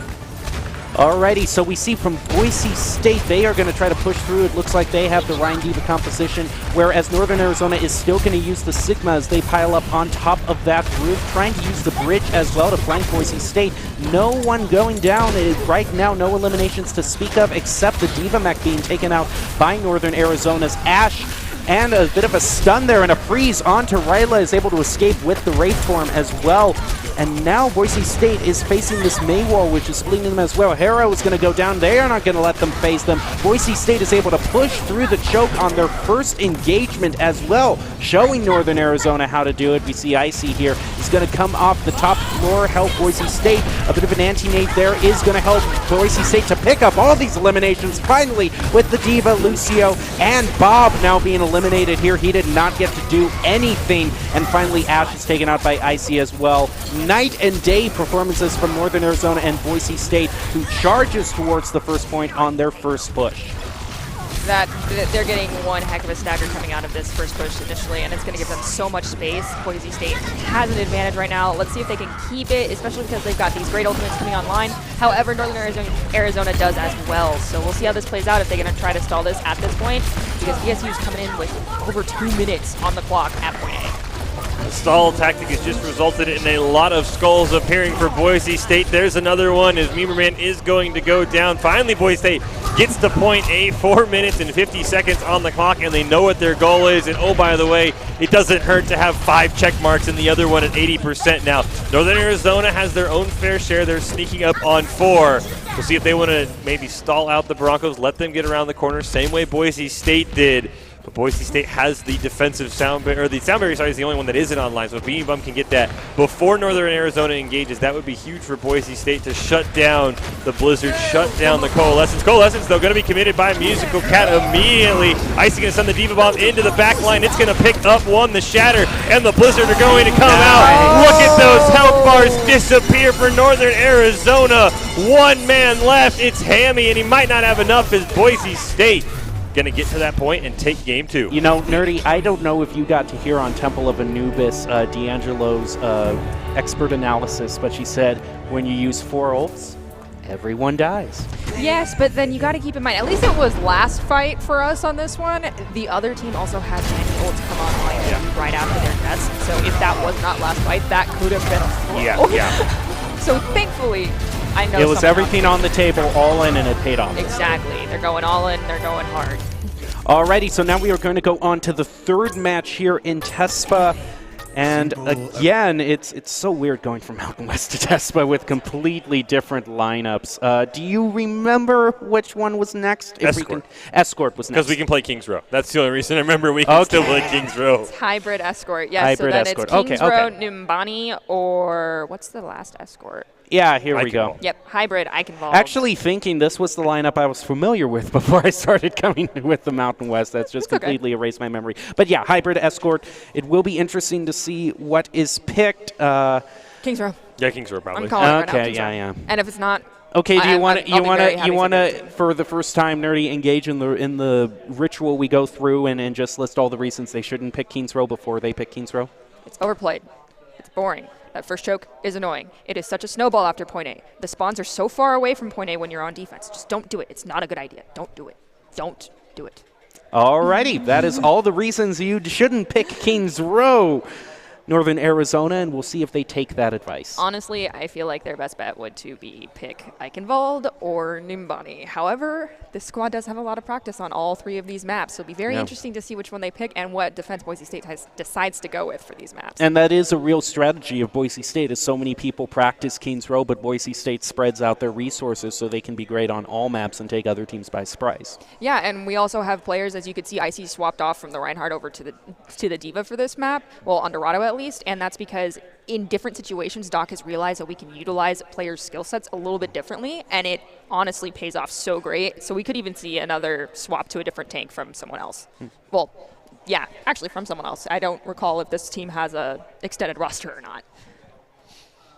S3: Alrighty, so we see from Boise State, they are going to try to push through. It looks like they have the Ryan Diva composition, whereas Northern Arizona is still going to use the Sigma as they pile up on top of that roof, trying to use the bridge as well to flank Boise State. No one going down. Right now, no eliminations to speak of, except the Diva mech being taken out by Northern Arizona's Ash. And a bit of a stun there and a freeze onto Ryla, is able to escape with the Wraith form as well. And now Boise State is facing this May wall, which is splitting them as well. Hero is going to go down. They are not going to let them phase them. Boise State is able to push through the choke on their first engagement as well, showing Northern Arizona how to do it. We see Icy here. He's going to come off the top floor, help Boise State. A bit of an anti-nade there is going to help Boise State to pick up all these eliminations, finally, with the Diva, Lucio, and Bob now being eliminated here. He did not get to do anything. And finally, Ash is taken out by Icy as well. Night and day performances from Northern Arizona and Boise State, who charges towards the first point on their first push.
S4: They're getting one heck of a stagger coming out of this first push initially, and it's going to give them so much space. Boise State has an advantage right now. Let's see if they can keep it, especially because they've got these great ultimates coming online. However, Northern Arizona does as well, so we'll see how this plays out if they're going to try to stall this at this point, because VSU is coming in with over 2 minutes on the clock at point A.
S5: The stall tactic has just resulted in a lot of skulls appearing for Boise State. There's another one as Memerman is going to go down. Finally, Boise State gets to point A, 4 minutes and 50 seconds on the clock, and they know what their goal is. And oh, by the way, it doesn't hurt to have 5 check marks and the other one at 80% now. Northern Arizona has their own fair share. They're sneaking up on 4. We'll see if they want to maybe stall out the Broncos, let them get around the corner, same way Boise State did. But Boise State has the defensive sound barrier, or the sound barrier side is the only one that isn't online. So if Beanie Bum can get that before Northern Arizona engages, that would be huge for Boise State to shut down the Blizzard, shut down the Coalescence. Coalescence, though, going to be committed by Musical Cat immediately. Icy going to send the Diva Bomb into the back line. It's going to pick up one, the Shatter, and the Blizzard are going to come out. Look at those health bars disappear for Northern Arizona. One man left. It's Hammy, and he might not have enough as Boise State going to get to that point and take game 2.
S3: You know, Nerdy, I don't know if you got to hear on Temple of Anubis D'Angelo's expert analysis, but she said when you use 4 ults, everyone dies.
S4: Yes, but then you got to keep in mind, at least it was last fight for us on this one. The other team also had many ults come online right after their deaths. So if that was not last fight, that could have been a throw.
S3: Yeah.
S4: So thankfully, I know
S3: it was everything on the table, all in, and it paid off.
S4: Exactly. They're going all in. They're going hard.
S3: Alrighty, so now we are going to go on to the 3rd match here in TESPA. And again, it's so weird going from Mountain West to TESPA with completely different lineups. Do you remember which one was next?
S5: Escort.
S3: Escort was next.
S5: Because we can play Kings Row. That's the only reason I remember we can still play Kings Row.
S4: It's Hybrid Escort. Yes,
S3: Hybrid
S4: so then
S3: Escort.
S4: it's Kings Row,
S3: Okay.
S4: Nimbani, or what's the last Escort?
S3: Yeah, here we go.
S4: Yep, Hybrid, Eichenwald.
S3: Actually thinking this was the lineup I was familiar with before I started coming with the Mountain West. That's just completely erased my memory. But yeah, Hybrid Escort. It will be interesting to see what is picked.
S4: Kings Row.
S5: Yeah, Kings Row probably.
S4: I'm calling it right now,
S3: Okay,
S4: Kings Row.
S3: yeah.
S4: And if it's not,
S3: Okay, do you want
S4: to
S3: for the first time, Nerdy, engage in the ritual we go through and just list all the reasons they shouldn't pick Kings Row before they pick Kings Row?
S4: It's overplayed. It's boring. That first choke is annoying. It is such a snowball after point A. The spawns are so far away from point A when you're on defense. Just don't do it. It's not a good idea. Don't do it. Don't do it.
S3: Alrighty, that is all the reasons you shouldn't pick Kings Row, Northern Arizona, and we'll see if they take that advice.
S4: Honestly, I feel like their best bet would to be pick Eichenwald or Nimbani. However, this squad does have a lot of practice on all 3 of these maps, so it'll be very interesting to see which one they pick and what defense Boise State decides to go with for these maps.
S3: And that is a real strategy of Boise State, is so many people practice Kings Row, but Boise State spreads out their resources so they can be great on all maps and take other teams by surprise.
S4: Yeah, and we also have players, as you could see, Icy swapped off from the Reinhardt over to the Diva for this map, well, on Dorado at least, and that's because in different situations, Doc has realized that we can utilize players' skill sets a little bit differently, and it honestly pays off so great. So we could even see another swap to a different tank from someone else. Well, yeah, actually from someone else. I don't recall if this team has a extended roster or not.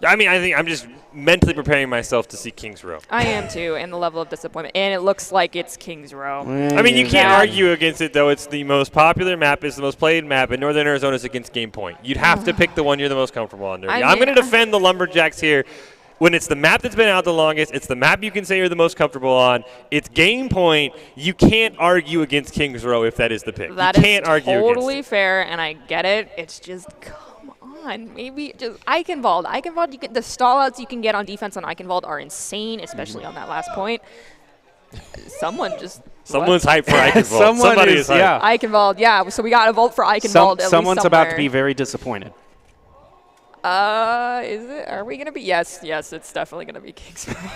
S5: I mean, I think I'm just mentally preparing myself to see Kings Row.
S4: I am too, and the level of disappointment. And it looks like it's Kings Row.
S5: I mean, you can't argue against it, though. It's the most popular map. It's the most played map, and Northern Arizona is against Game Point. You'd have to pick the one you're the most comfortable on. I'm going to defend the Lumberjacks here. When it's the map that's been out the longest, it's the map you can say you're the most comfortable on, it's Game Point, you can't argue against Kings Row if that is the pick.
S4: That
S5: you can't argue against it.
S4: Totally fair, and I get it. It's just, come on. Maybe just Eichenwald. Eichenwald, the stall-outs you can get on defense on Eichenwald are insane, especially on that last point. Someone's
S5: hyped for Eichenwald. Somebody is hyped.
S3: Yeah.
S4: Eichenwald, yeah. So we got a vote for Eichenwald.
S3: Someone's about to be very disappointed.
S4: Is it? Are we going to be? Yes, it's definitely going to be Kings Row.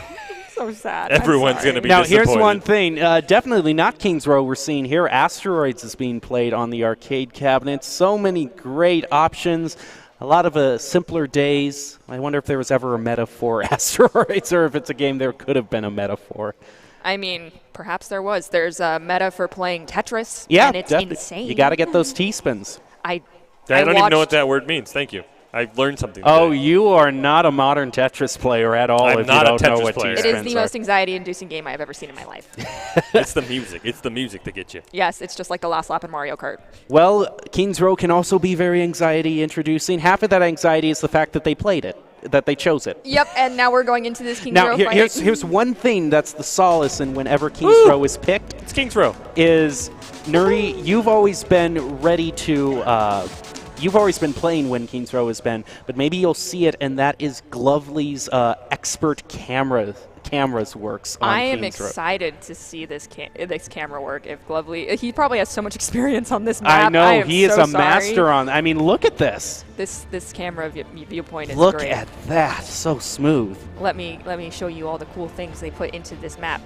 S4: So sad.
S5: Everyone's going to be
S3: now,
S5: disappointed.
S3: Here's one thing. Definitely not Kings Row we're seeing here. Asteroids is being played on the arcade cabinet. So many great options. A lot of simpler days. I wonder if there was ever a meta for Asteroids or if it's a game there could have been a meta for.
S4: I mean, perhaps there was. There's a meta for playing Tetris,
S3: yeah,
S4: and it's
S3: definitely.
S4: insane.
S3: You got to get those T-spins.
S5: I don't even know what that word means. Thank you. I learned something today.
S3: Oh, you are not a modern Tetris player at all.
S5: I'm
S3: if
S5: not
S3: you don't
S5: a Tetris
S3: know what
S5: player.
S3: T-spins
S4: It is the most anxiety-inducing game I've ever seen in my life.
S5: It's the music. It's the music that gets you.
S4: Yes, it's just like the last lap in Mario Kart.
S3: Well, Kings Row can also be very anxiety-introducing. Half of that anxiety is the fact that they played it, that they chose it.
S4: Yep, and now we're going into this Kings
S3: Now,
S4: Row fight.
S3: here's one thing that's the solace in whenever Kings Row is picked.
S5: It's Kings Row.
S3: Is, Nuri, you've always been ready to... You've always been playing when Kings Row has been, but maybe you'll see it, and that is Glovely's expert cameras works on
S4: I am
S3: Kings Row.
S4: excited to see this camera work. If Glovely, he probably has so much experience on this map.
S3: I know, he is
S4: so
S3: a master on. I mean, look at this.
S4: This camera viewpoint is
S3: look
S4: great.
S3: at that, so smooth.
S4: Let me show you all the cool things they put into this map.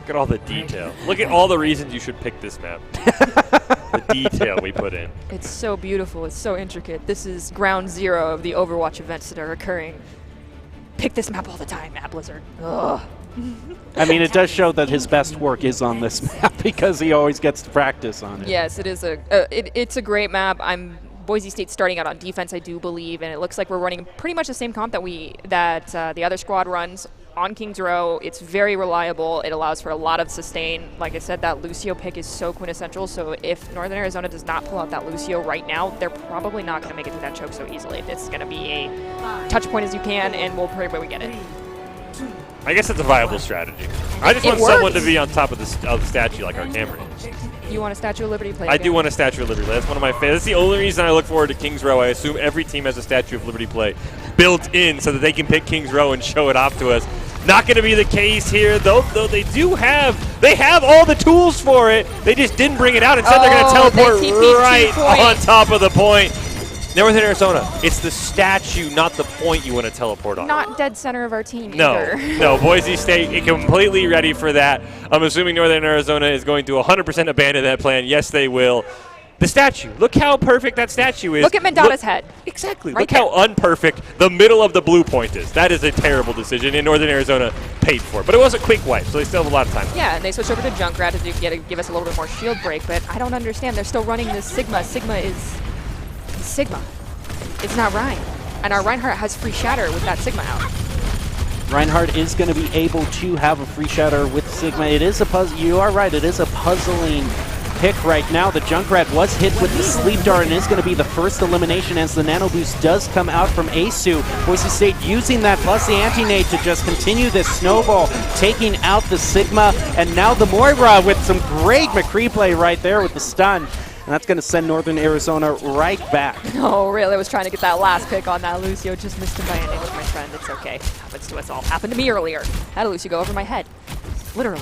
S5: Look at all the detail. Look at all the reasons you should pick this map. The detail we put in.
S4: It's so beautiful. It's so intricate. This is ground zero of the Overwatch events that are occurring. Pick this map all the time, Matt Blizzard. Ugh.
S3: I mean, it does show that his best work is on this map because he always gets to practice on it.
S4: Yes, it is it's a great map. Boise State's starting out on defense, I do believe, and it looks like we're running pretty much the same comp that the other squad runs on Kings Row. It's very reliable. It allows for a lot of sustain. Like I said, that Lucio pick is so quintessential. So if Northern Arizona does not pull out that Lucio right now, they're probably not going to make it through that choke so easily. It's going to be a touch point as you can, and we'll pray where we get it.
S5: I guess it's a viable strategy. I just want someone to be on top of the statue like our Camry.
S4: You want a Statue of Liberty play?
S5: I do want a Statue of Liberty play. That's one of my favorites. That's the only reason I look forward to Kings Row. I assume every team has a Statue of Liberty play built in so that they can pick Kings Row and show it off to us. Not going to be the case here, though they have all the tools for it. They just didn't bring it out. Instead, they're going to teleport right on top of the point. Northern Arizona, it's the statue, not the point you want to teleport on.
S4: Not dead center of our team
S5: either. No, Boise State completely ready for that. I'm assuming Northern Arizona is going to 100% abandon that plan. Yes, they will. The statue, look how perfect that statue is.
S4: Look at Mendata's head.
S5: Exactly. Right look there. How unperfect the middle of the blue point is. That is a terrible decision, and Northern Arizona paid for it. But it was a quick wipe, so they still have a lot of time.
S4: Yeah, and they switched over to Junkrat to give us a little bit more shield break, but I don't understand. They're still running this Sigma. Sigma is Sigma. It's not Ryan. And our Reinhardt has free shatter with that Sigma out.
S3: Reinhardt is going to be able to have a free shatter with Sigma. It is a puzzle. You are right. It is a puzzling pick right now. The Junkrat was hit with the sleep dart and is going to be the first elimination as the nano boost does come out from Asu. Boise State using that plus the anti-nade to just continue this snowball, taking out the Sigma, and now the Moira with some great McCree play right there with the stun. And that's going to send Northern Arizona right back.
S4: Oh, really? I was trying to get that last pick on that Lucio. Just missed him by an inch, my friend. It's okay. Happens to us all. Happened to me earlier. Had a Lucio go over my head. Literally.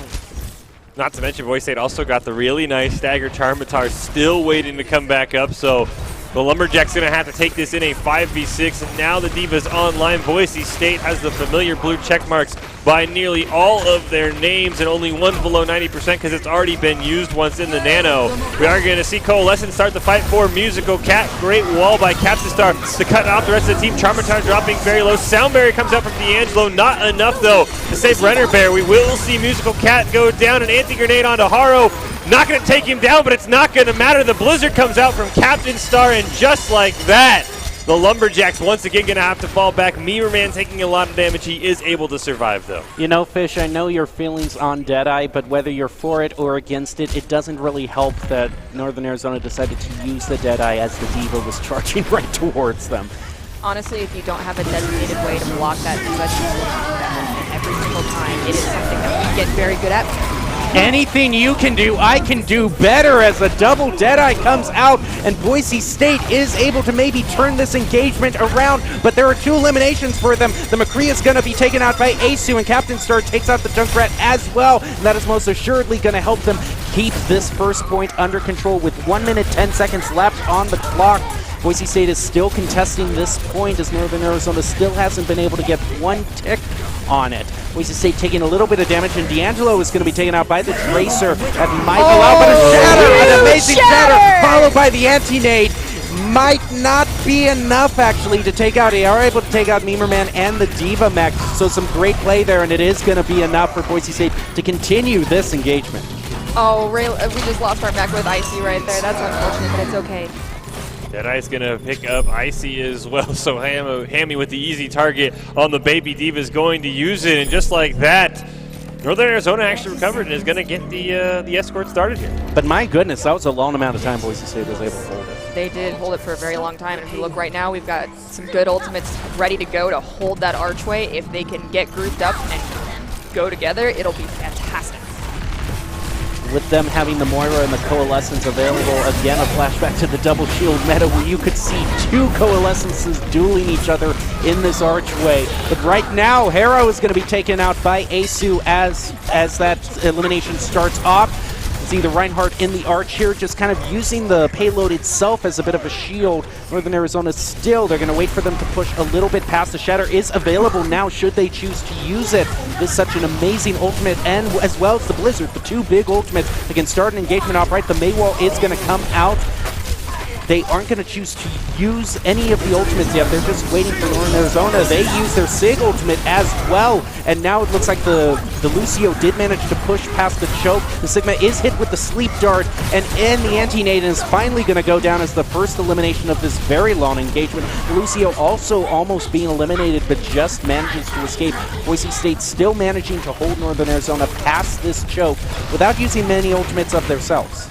S5: Not to mention, Boise State also got the really nice stagger Charmatar still waiting to come back up. So the Lumberjacks going to have to take this in a 5v6. And now the Divas online. Boise State has the familiar blue check marks by nearly all of their names and only one below 90% because it's already been used once in the Nano. We are going to see Coalescence start the fight for Musical Cat. Great wall by Captain Star to cut out the rest of the team. Charmatar dropping very low. Sound Barrier comes out from D'Angelo. Not enough, though, to save Renner Bear. We will see Musical Cat go down. An anti-grenade onto Haro. Not going to take him down, but it's not going to matter. The Blizzard comes out from Captain Star, and just like that, the Lumberjacks once again going to have to fall back. Mirrorman taking a lot of damage. He is able to survive, though.
S3: You know, Fish, I know your feelings on Deadeye, but whether you're for it or against it, it doesn't really help that Northern Arizona decided to use the Deadeye as the Diva was charging right towards them.
S4: Honestly, if you don't have a designated way to block that Diva, every single time, it is something that we get very good at.
S3: Anything you can do, I can do better as a double Deadeye comes out, and Boise State is able to maybe turn this engagement around, but there are two eliminations for them. The McCree is going to be taken out by Asu, and Captain Star takes out the Junkrat as well, and that is most assuredly going to help them keep this first point under control with 1 minute 10 seconds left on the clock. Boise State is still contesting this point as Northern Arizona still hasn't been able to get one tick on it. Boise State taking a little bit of damage, and D'Angelo is going to be taken out by the Tracer. That might allow, but a shatter, an amazing shatter, followed by the anti-nade. Might not be enough, actually, to take out. They are able to take out Memerman and the Diva mech, so some great play there, and it is going to be enough for Boise State to continue this engagement.
S4: Oh, really? We just lost our mech with Icy right there. That's unfortunate, but it's okay.
S5: Deadeye's going to pick up Icy as well, so Hammy with the easy target on the Baby Diva is going to use it, and just like that, Northern Arizona actually recovered and is going to get the escort started here.
S3: But my goodness, that was a long amount of time Boise State was able to hold it.
S4: They did hold it for a very long time, and if you look right now, we've got some good ultimates ready to go to hold that archway. If they can get grouped up and go together, it'll be fantastic.
S3: With them having the Moira and the Coalescence available, again a flashback to the double shield meta where you could see two Coalescences dueling each other in this archway. But right now, Harrow is going to be taken out by Asu as that elimination starts off. See the Reinhardt in the arch here, just kind of using the payload itself as a bit of a shield. Northern Arizona still, they're going to wait for them to push a little bit past. The Shatter is available now should they choose to use it. This is such an amazing ultimate, and as well as the Blizzard, the two big ultimates. They can start an engagement off right. The Maywall is going to come out. They aren't going to choose to use any of the ultimates yet. They're just waiting for Northern Arizona. They use their Sig ultimate as well. And now it looks like the Lucio did manage to push past the choke. The Sigma is hit with the sleep dart. And the Anti-Nade is finally going to go down as the first elimination of this very long engagement. Lucio also almost being eliminated, but just manages to escape. Boise State still managing to hold Northern Arizona past this choke without using many ultimates of themselves.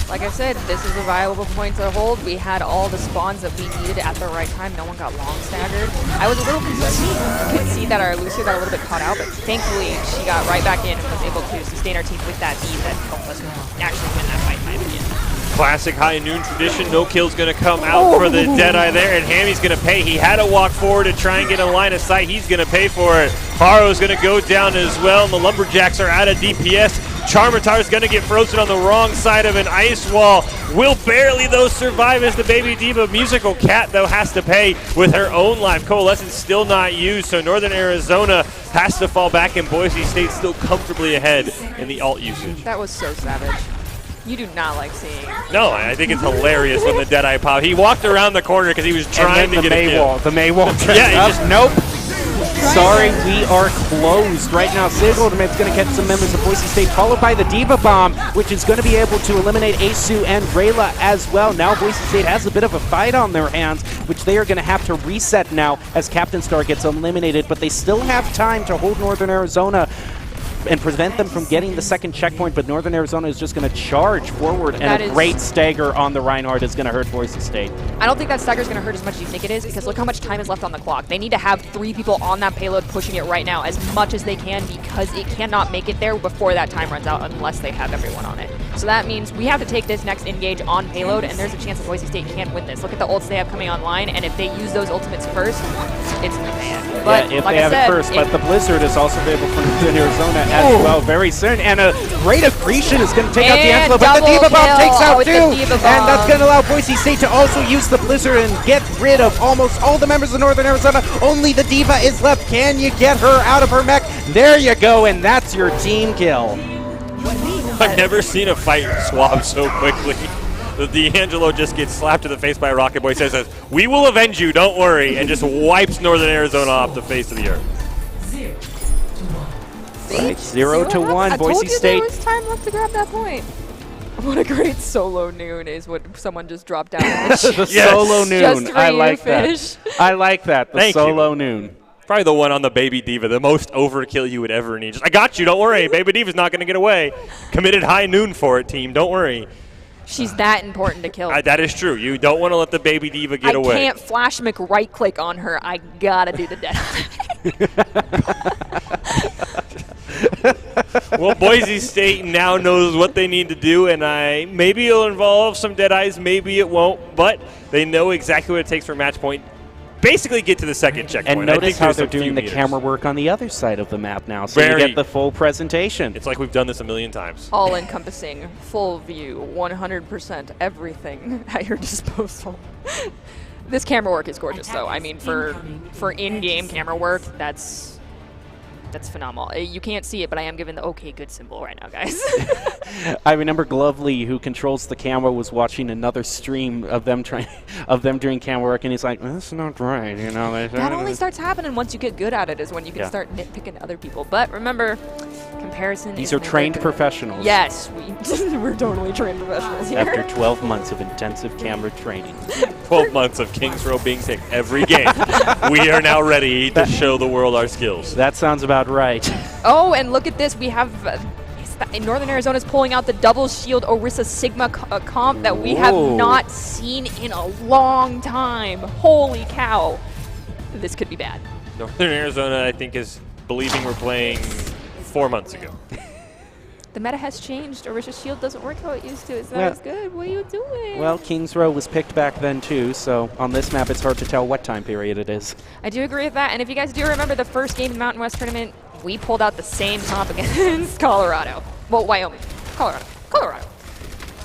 S4: Like I said, this is a viable point to hold. We had all the spawns that we needed at the right time. No one got long staggered. I was a little concerned. You could see that our Lucio got a little bit caught out, but thankfully she got right back in and was able to sustain our team with that beat that helped us actually win that fight time again.
S5: Classic high noon tradition. No kill's going to come out for the Deadeye there, and Hammy's going to pay. He had to walk forward to try and get a line of sight. He's going to pay for it. Haro's going to go down as well, and the Lumberjacks are out of DPS. Charmatar's going to get frozen on the wrong side of an ice wall. Will barely, though, survive as the Baby Diva. Musical Cat, though, has to pay with her own life. Coalescence still not used, so Northern Arizona has to fall back, and Boise State still comfortably ahead in the ult usage.
S4: That was so savage. You do not like seeing.
S5: No, I think it's hilarious when the Deadeye pop. He walked around the corner because he was trying to get a kill.
S3: The Maywall.
S5: Yeah, he just
S3: nope. Sorry, we are closed right now. Sig Ultimate's going to catch some members of Boise State, followed by the Diva Bomb, which is going to be able to eliminate Asu and Rayla as well. Now Boise State has a bit of a fight on their hands, which they are going to have to reset now as Captain Star gets eliminated, but they still have time to hold Northern Arizona and prevent them from getting the second checkpoint, but Northern Arizona is just going to charge forward, and a great stagger on the Reinhardt is going to hurt Boise State.
S4: I don't think that stagger is going to hurt as much as you think it is, because look how much time is left on the clock. They need to have 3 people on that payload pushing it right now as much as they can, because it cannot make it there before that time runs out unless they have everyone on it. So that means we have to take this next engage on payload, and there's a chance that Boise State can't win this. Look at the ults they have coming online, and if they use those ultimates first, it's bad. But
S3: yeah, if
S4: like
S3: they have
S4: I said,
S3: it first, but the Blizzard is also available from Northern Arizona as well very soon, and a great accretion is going to take out the Angelo, but the Diva Bomb takes out too, and that's going to allow Boise State to also use the Blizzard and get rid of almost all the members of Northern Arizona. Only the Diva is left. Can you get her out of her mech? There you go, and that's your team kill.
S5: I've never seen a fight swab so quickly. D'Angelo just gets slapped to the face by a Rocket Boy, says, "We will avenge you, don't worry," and just wipes Northern Arizona off the face of the earth.
S3: Right, 0-1, Boise State.
S4: There was time left to grab that point. What a great solo noon is what someone just dropped down.
S3: The solo noon. I like that. I like that. The solo noon.
S5: Probably the one on the Baby Diva, the most overkill you would ever need. Just, I got you, don't worry. Baby Diva's not going to get away. Committed high noon for it, team. Don't worry.
S4: She's that important to kill.
S5: That is true. You don't want to let the Baby Diva get away.
S4: I can't flash right click on her. I gotta do the death.
S5: Well, Boise State now knows what they need to do, and maybe it'll involve some Deadeyes, maybe it won't, but they know exactly what it takes for match point. Basically get to the second checkpoint.
S3: And notice how they're doing the camera work on the other side of the map now, so you get the full presentation.
S5: It's like we've done this a million times.
S4: All-encompassing, full view, 100% everything at your disposal. This camera work is gorgeous, though. I mean, for in-game camera work, that's phenomenal. You can't see it, but I am giving the okay good symbol right now, guys.
S3: I remember Glovely, who controls the camera, was watching another stream of them doing camera work, and he's like, "That's not right," you know.
S4: That only starts happening once you get good at it, is when you can start nitpicking other people. But remember, comparison.
S3: These are trained professionals.
S4: Yes, we're totally trained professionals here.
S3: After 12 months of intensive camera training.
S5: 12 months of Kings Row being picked every game. We are now ready to show the world our skills.
S3: That sounds about right.
S4: Oh, and look at this. We have Northern Arizona's pulling out the double shield Orisa Sigma comp that we have not seen in a long time. Holy cow. This could be bad.
S5: Northern Arizona, I think, is believing we're playing 4 months ago.
S4: The meta has changed. Orisha's shield doesn't work how it used to. It's not as good. What are you doing?
S3: Well, Kings Row was picked back then, too, so on this map, it's hard to tell what time period it is.
S4: I do agree with that, and if you guys do remember the first game in the Mountain West tournament, we pulled out the same comp against Colorado. Well, Wyoming. Colorado.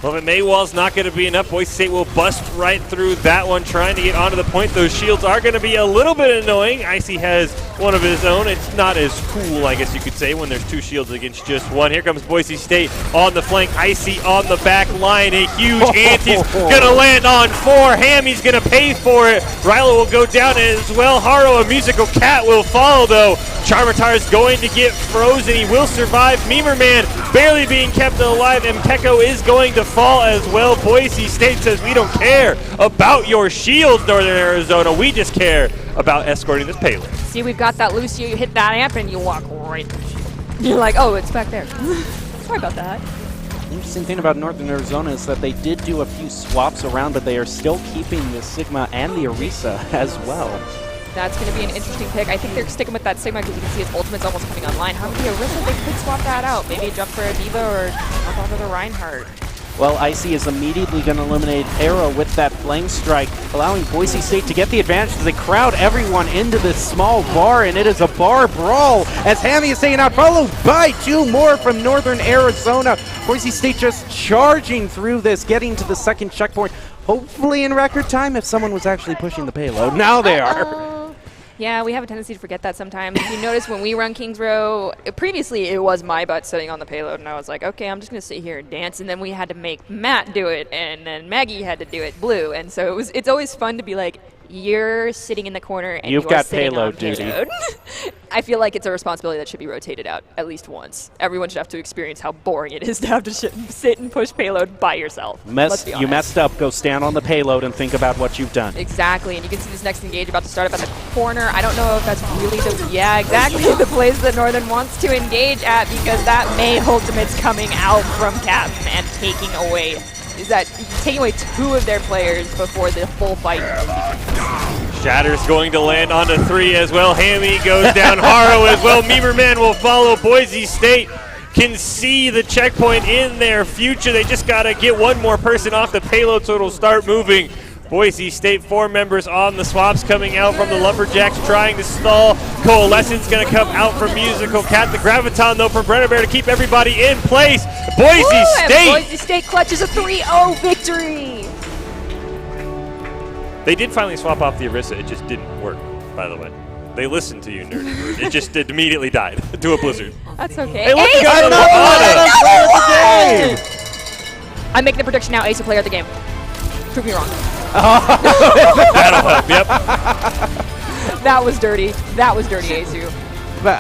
S5: Well, if Maywall's not going to be enough, Boise State will bust right through that one, trying to get onto the point. Those shields are going to be a little bit annoying. Icy has one of his own. It's not as cool, I guess you could say, when there's 2 shields against just 1. Here comes Boise State on the flank. Icy on the back line. A huge ante's going to land on 4. Hammy's going to pay for it. Ryla will go down as well. Haro, a musical cat, will follow, though. Charmatar is going to get frozen. He will survive. Memerman barely being kept alive. And Peko is going to fall as well. Boise State says, we don't care about your shields, Northern Arizona. We just care about escorting this payload.
S4: See, we've got that Lucio. You hit that amp and you walk right through the shield. You're like, oh, it's back there. Sorry about that.
S3: The interesting thing about Northern Arizona is that they did do a few swaps around, but they are still keeping the Sigma and the Orisa as well.
S4: That's going to be an interesting pick. I think they're sticking with that Sigma because you can see his ultimate's almost coming online. How many Orisa they could swap that out? Maybe jump for a Diva or jump onto the Reinhardt.
S3: Well, Icy is immediately going to eliminate Arrow with that Flame Strike, allowing Boise State to get the advantage as they crowd everyone into this small bar, and it is a bar brawl as Hammy is taken out, followed by 2 more from Northern Arizona. Boise State just charging through this, getting to the second checkpoint, hopefully in record time if someone was actually pushing the payload. Now they are.
S4: Yeah, we have a tendency to forget that sometimes. If you notice when we run Kings Row, previously it was my butt sitting on the payload, and I was like, okay, I'm just going to sit here and dance, and then we had to make Matt do it, and then Maggie had to do it blue, and so it's always fun to be like, you're sitting in the corner and
S3: you've
S4: you're
S3: got
S4: sitting
S3: payload
S4: on
S3: duty.
S4: Payload. I feel like it's a responsibility that should be rotated out at least once. Everyone should have to experience how boring it is to have to sit and push payload by yourself.
S3: You messed up. Go stand on the payload and think about what you've done.
S4: Exactly, and you can see this next engage about to start up at the corner. I don't know if that's really the place that Northern wants to engage at, because that May ultimate's coming out from Captain and taking away 2 of their players before the full fight.
S5: Shatter's going to land onto 3 as well. Hammy goes down. Haro as well. Memerman will follow. Boise State can see the checkpoint in their future. They just got to get 1 more person off the payload so it'll start moving. Boise State 4 members on the swaps coming out from the Lumberjacks trying to stall. Coalescence going to come out from Musical Cat. The Graviton, though, from Brenner Bear to keep everybody in place. Boise
S4: State clutches a 3-0 victory.
S5: They did finally swap off the Orisa. It just didn't work, by the way. They listened to you, Nerdy Bird. It just immediately died to a blizzard.
S4: That's okay.
S5: Hey, look,
S4: I'm making a prediction now. Ace, a player of the game. Prove me wrong.
S5: That'll help, yep.
S4: That was dirty. That was dirty, Azu.
S3: But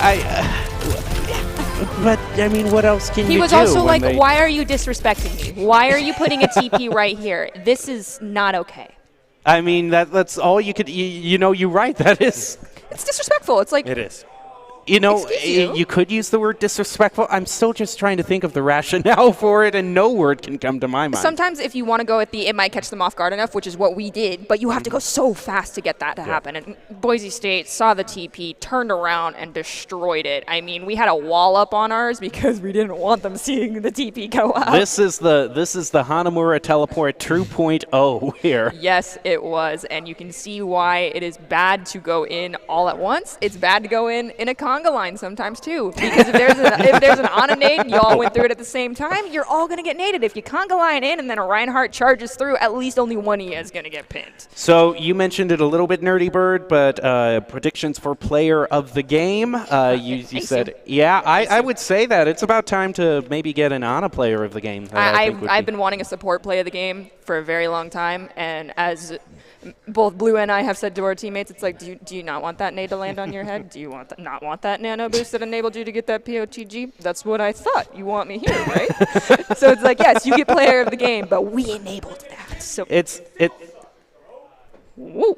S3: I mean, what else can you do?
S4: He was also like, why are you disrespecting me? Why are you putting a TP right here? This is not okay.
S3: I mean, that's all you could, you're right. That is.
S4: It's disrespectful. It's like.
S5: It is.
S3: You could use the word disrespectful. I'm still just trying to think of the rationale for it, and no word can come to my mind.
S4: Sometimes if you want to go at it might catch them off guard enough, which is what we did, but you have to go so fast to get that to happen. And Boise State saw the TP, turned around, and destroyed it. I mean, we had a wall up on ours because we didn't want them seeing the TP go out.
S3: This is the Hanamura Teleport 2.0 here.
S4: Yes, it was, and you can see why it is bad to go in all at once. It's bad to go in a conga line sometimes too, because if there's an Ana nade and you all went through it at the same time, you're all going to get naded. If you conga line in and then a Reinhardt charges through, at least only one of you is going to get pinned.
S3: So you mentioned it a little bit, Nerdy Bird, but predictions for player of the game. You said, I would say that it's about time to maybe get an Ana player of the game.
S4: I've been wanting a support play of the game for a very long time, and as both Blue and I have said to our teammates, it's like, do you not want that nade to land on your head? Do you not want that nano boost that enabled you to get that POTG? That's what I thought. You want me here, right? So it's like, yes, you get player of the game, but we enabled that. So Whoa.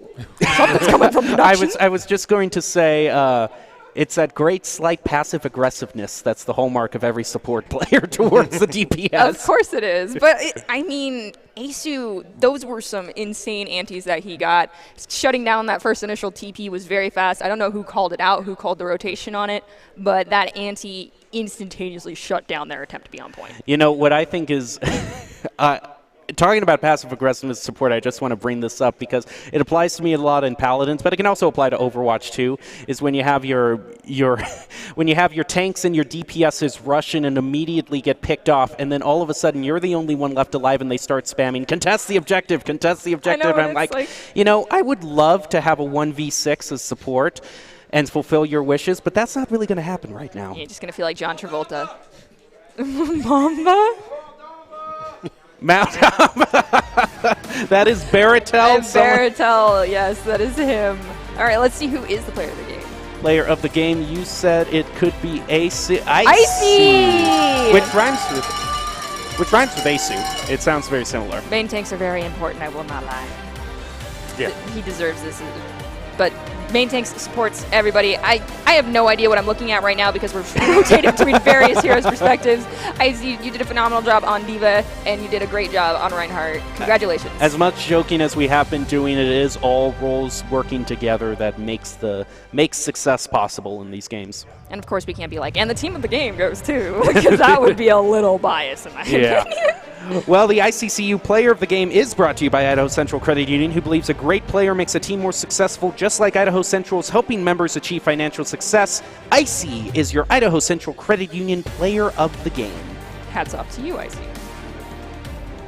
S4: Something's coming from production.
S3: I was just going to say, it's that great slight passive aggressiveness that's the hallmark of every support player towards the DPS.
S4: Of course it is. But, I mean, Asu, those were some insane antis that he got. Shutting down that first initial TP was very fast. I don't know who called it out, who called the rotation on it, but that anti instantaneously shut down their attempt to be on point.
S3: What I think is talking about passive aggressiveness support, I just want to bring this up because it applies to me a lot in Paladins, but it can also apply to Overwatch too. Is when you have your when you have your tanks and your DPSs rush in and immediately get picked off, and then all of a sudden you're the only one left alive, and they start spamming contest the objective, contest the objective.
S4: I know,
S3: And I'm like, you know, I would love to have a 1v6 as support and fulfill your wishes, but that's not really going to happen right now.
S4: You're just going to feel like John Travolta. Mamba?
S3: Mount That is Baratel.
S4: Baratel, yes, that is him. All right, let's see who is the player of the game.
S3: Player of the game, you said it could be Icy.
S4: Icy!
S3: Which rhymes with Asu. It sounds very similar.
S4: Main tanks are very important, I will not lie.
S5: Yeah.
S4: He deserves this. But main tanks supports everybody. I have no idea what I'm looking at right now because we're rotating between various heroes' perspectives. Icy, you did a phenomenal job on D.Va, and you did a great job on Reinhardt. Congratulations.
S3: As much joking as we have been doing, it is all roles working together that makes success possible in these games.
S4: And of course, we can't be like, and the team of the game goes too, because that would be a little biased in my opinion.
S3: Well, the ICCU Player of the Game is brought to you by Idaho Central Credit Union, who believes a great player makes a team more successful, just like Idaho Central's helping members achieve financial success. Icy is your Idaho Central Credit Union Player of the Game.
S4: Hats off to you, Icy.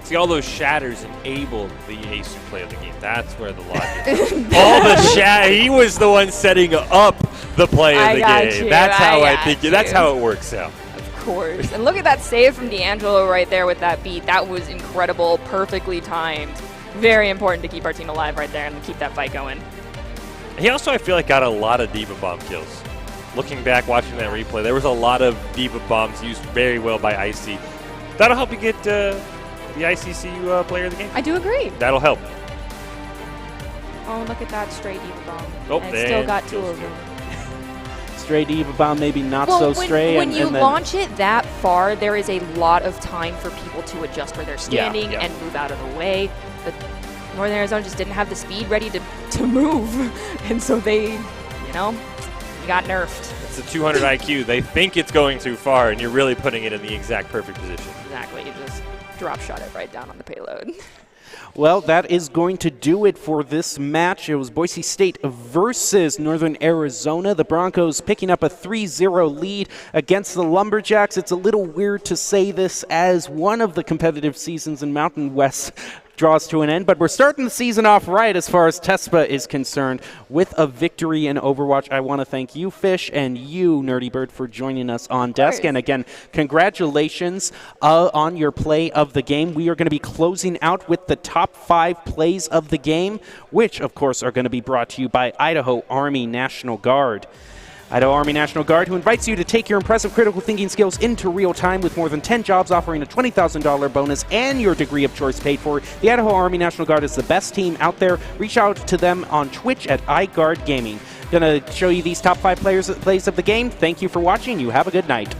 S5: See, all those shatters enabled the Asu play of the game. That's where the logic is. All the he was the one setting up the play of the game. That's how I think. That's how it works out.
S4: Of course. And look at that save from D'Angelo right there with that beat. That was incredible, perfectly timed. Very important to keep our team alive right there and keep that fight going.
S5: He also, I feel like, got a lot of D.Va bomb kills. Looking back, watching that replay, there was a lot of D.Va bombs used very well by Icy. That'll help you get the ICCU player of the game.
S4: I do agree.
S5: That'll help.
S4: Oh, look at that stray D.Va bomb.
S5: Oh,
S4: and it still got two of them.
S3: Stray D.Va bomb, maybe not so stray.
S4: When you launch it that far, there is a lot of time for people to adjust where they're standing and move out of the way. But Northern Arizona just didn't have the speed ready to move. And so they, you got nerfed.
S5: It's a 200 IQ. They think it's going too far, and you're really putting it in the exact perfect position.
S4: Exactly. You just drop shot it right down on the payload.
S3: Well, that is going to do it for this match. It was Boise State versus Northern Arizona. The Broncos picking up a 3-0 lead against the Lumberjacks. It's a little weird to say this as one of the competitive seasons in Mountain West draws to an end, but we're starting the season off right as far as TESPA is concerned with a victory in Overwatch. I want to thank you, Fish, and you, Nerdy Bird, for joining us on desk. And again, congratulations on your play of the game. We are going to be closing out with the top 5 plays of the game, which, of course, are going to be brought to you by Idaho Army National Guard. Idaho Army National Guard, who invites you to take your impressive critical thinking skills into real time with more than 10 jobs offering a $20,000 bonus and your degree of choice paid for. The Idaho Army National Guard is the best team out there. Reach out to them on Twitch at iGuard Gaming. Gonna show you these top 5 plays of the game. Thank you for watching. You have a good night.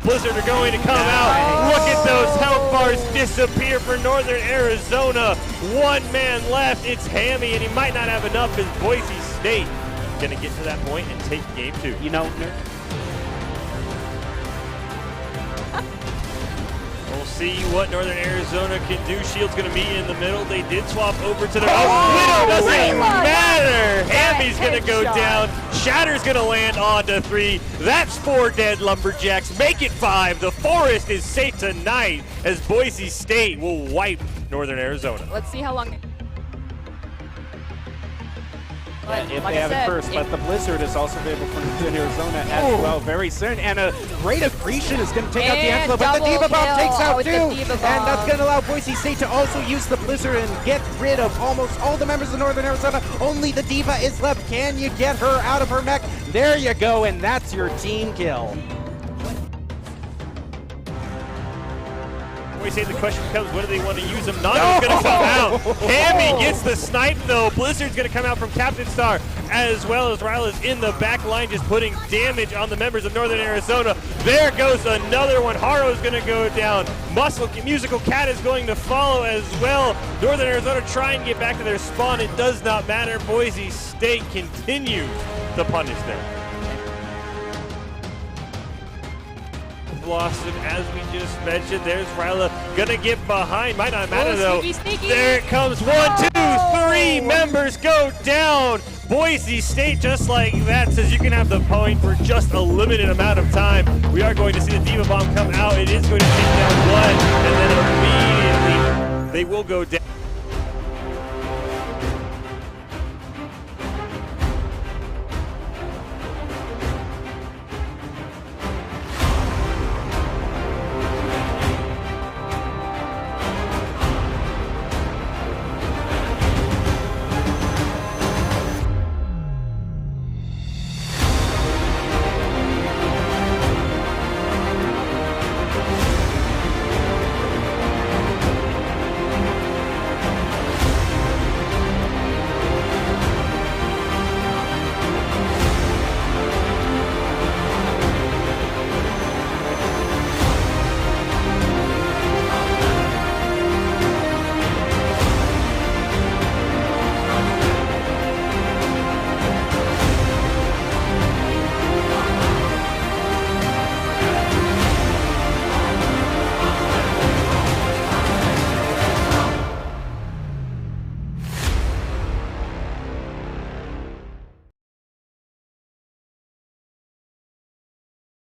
S5: Blizzard are going to come out. Look at those health bars disappear for Northern Arizona. One man left. It's Hammy, and he might not have enough as Boise State going to get to that point and take game 2. We'll see what Northern Arizona can do. Shield's going to be in the middle. They did swap over to their Widow doesn't matter. Hammy's going to go down. Shatter's going to land onto 3. That's 4 dead Lumberjacks. Make it 5. The Forest is safe tonight as Boise State will wipe Northern Arizona.
S4: Let's see how long.
S3: If they have it first, but the Blizzard is also available for Northern Arizona as well very soon. And a great accretion is going to take out D'Angelo, but the D.Va bomb takes out too. And that's going to allow Boise State to also use the Blizzard and get rid of almost all the members of Northern Arizona. Only the D.Va is left. Can you get her out of her mech? There you go, and that's your team kill.
S5: We say the question becomes, what do they want to use him? Naga's going to come out. Hammy gets the snipe, though. Blizzard's going to come out from Captain Star, as well as Ryla's in the back line, just putting damage on the members of Northern Arizona. There goes another one. Haro's going to go down. Musical Cat is going to follow as well. Northern Arizona trying to get back to their spawn. It does not matter. Boise State continues to punish them. Blossom, as we just mentioned. There's Ryla gonna get behind. Might not matter though.
S4: Sneaky.
S5: There it comes. 1, 2, 3 members go down. Boise State, just like that, says you can have the point for just a limited amount of time. We are going to see the Diva Bomb come out. It is going to take down one, and then immediately they will go down.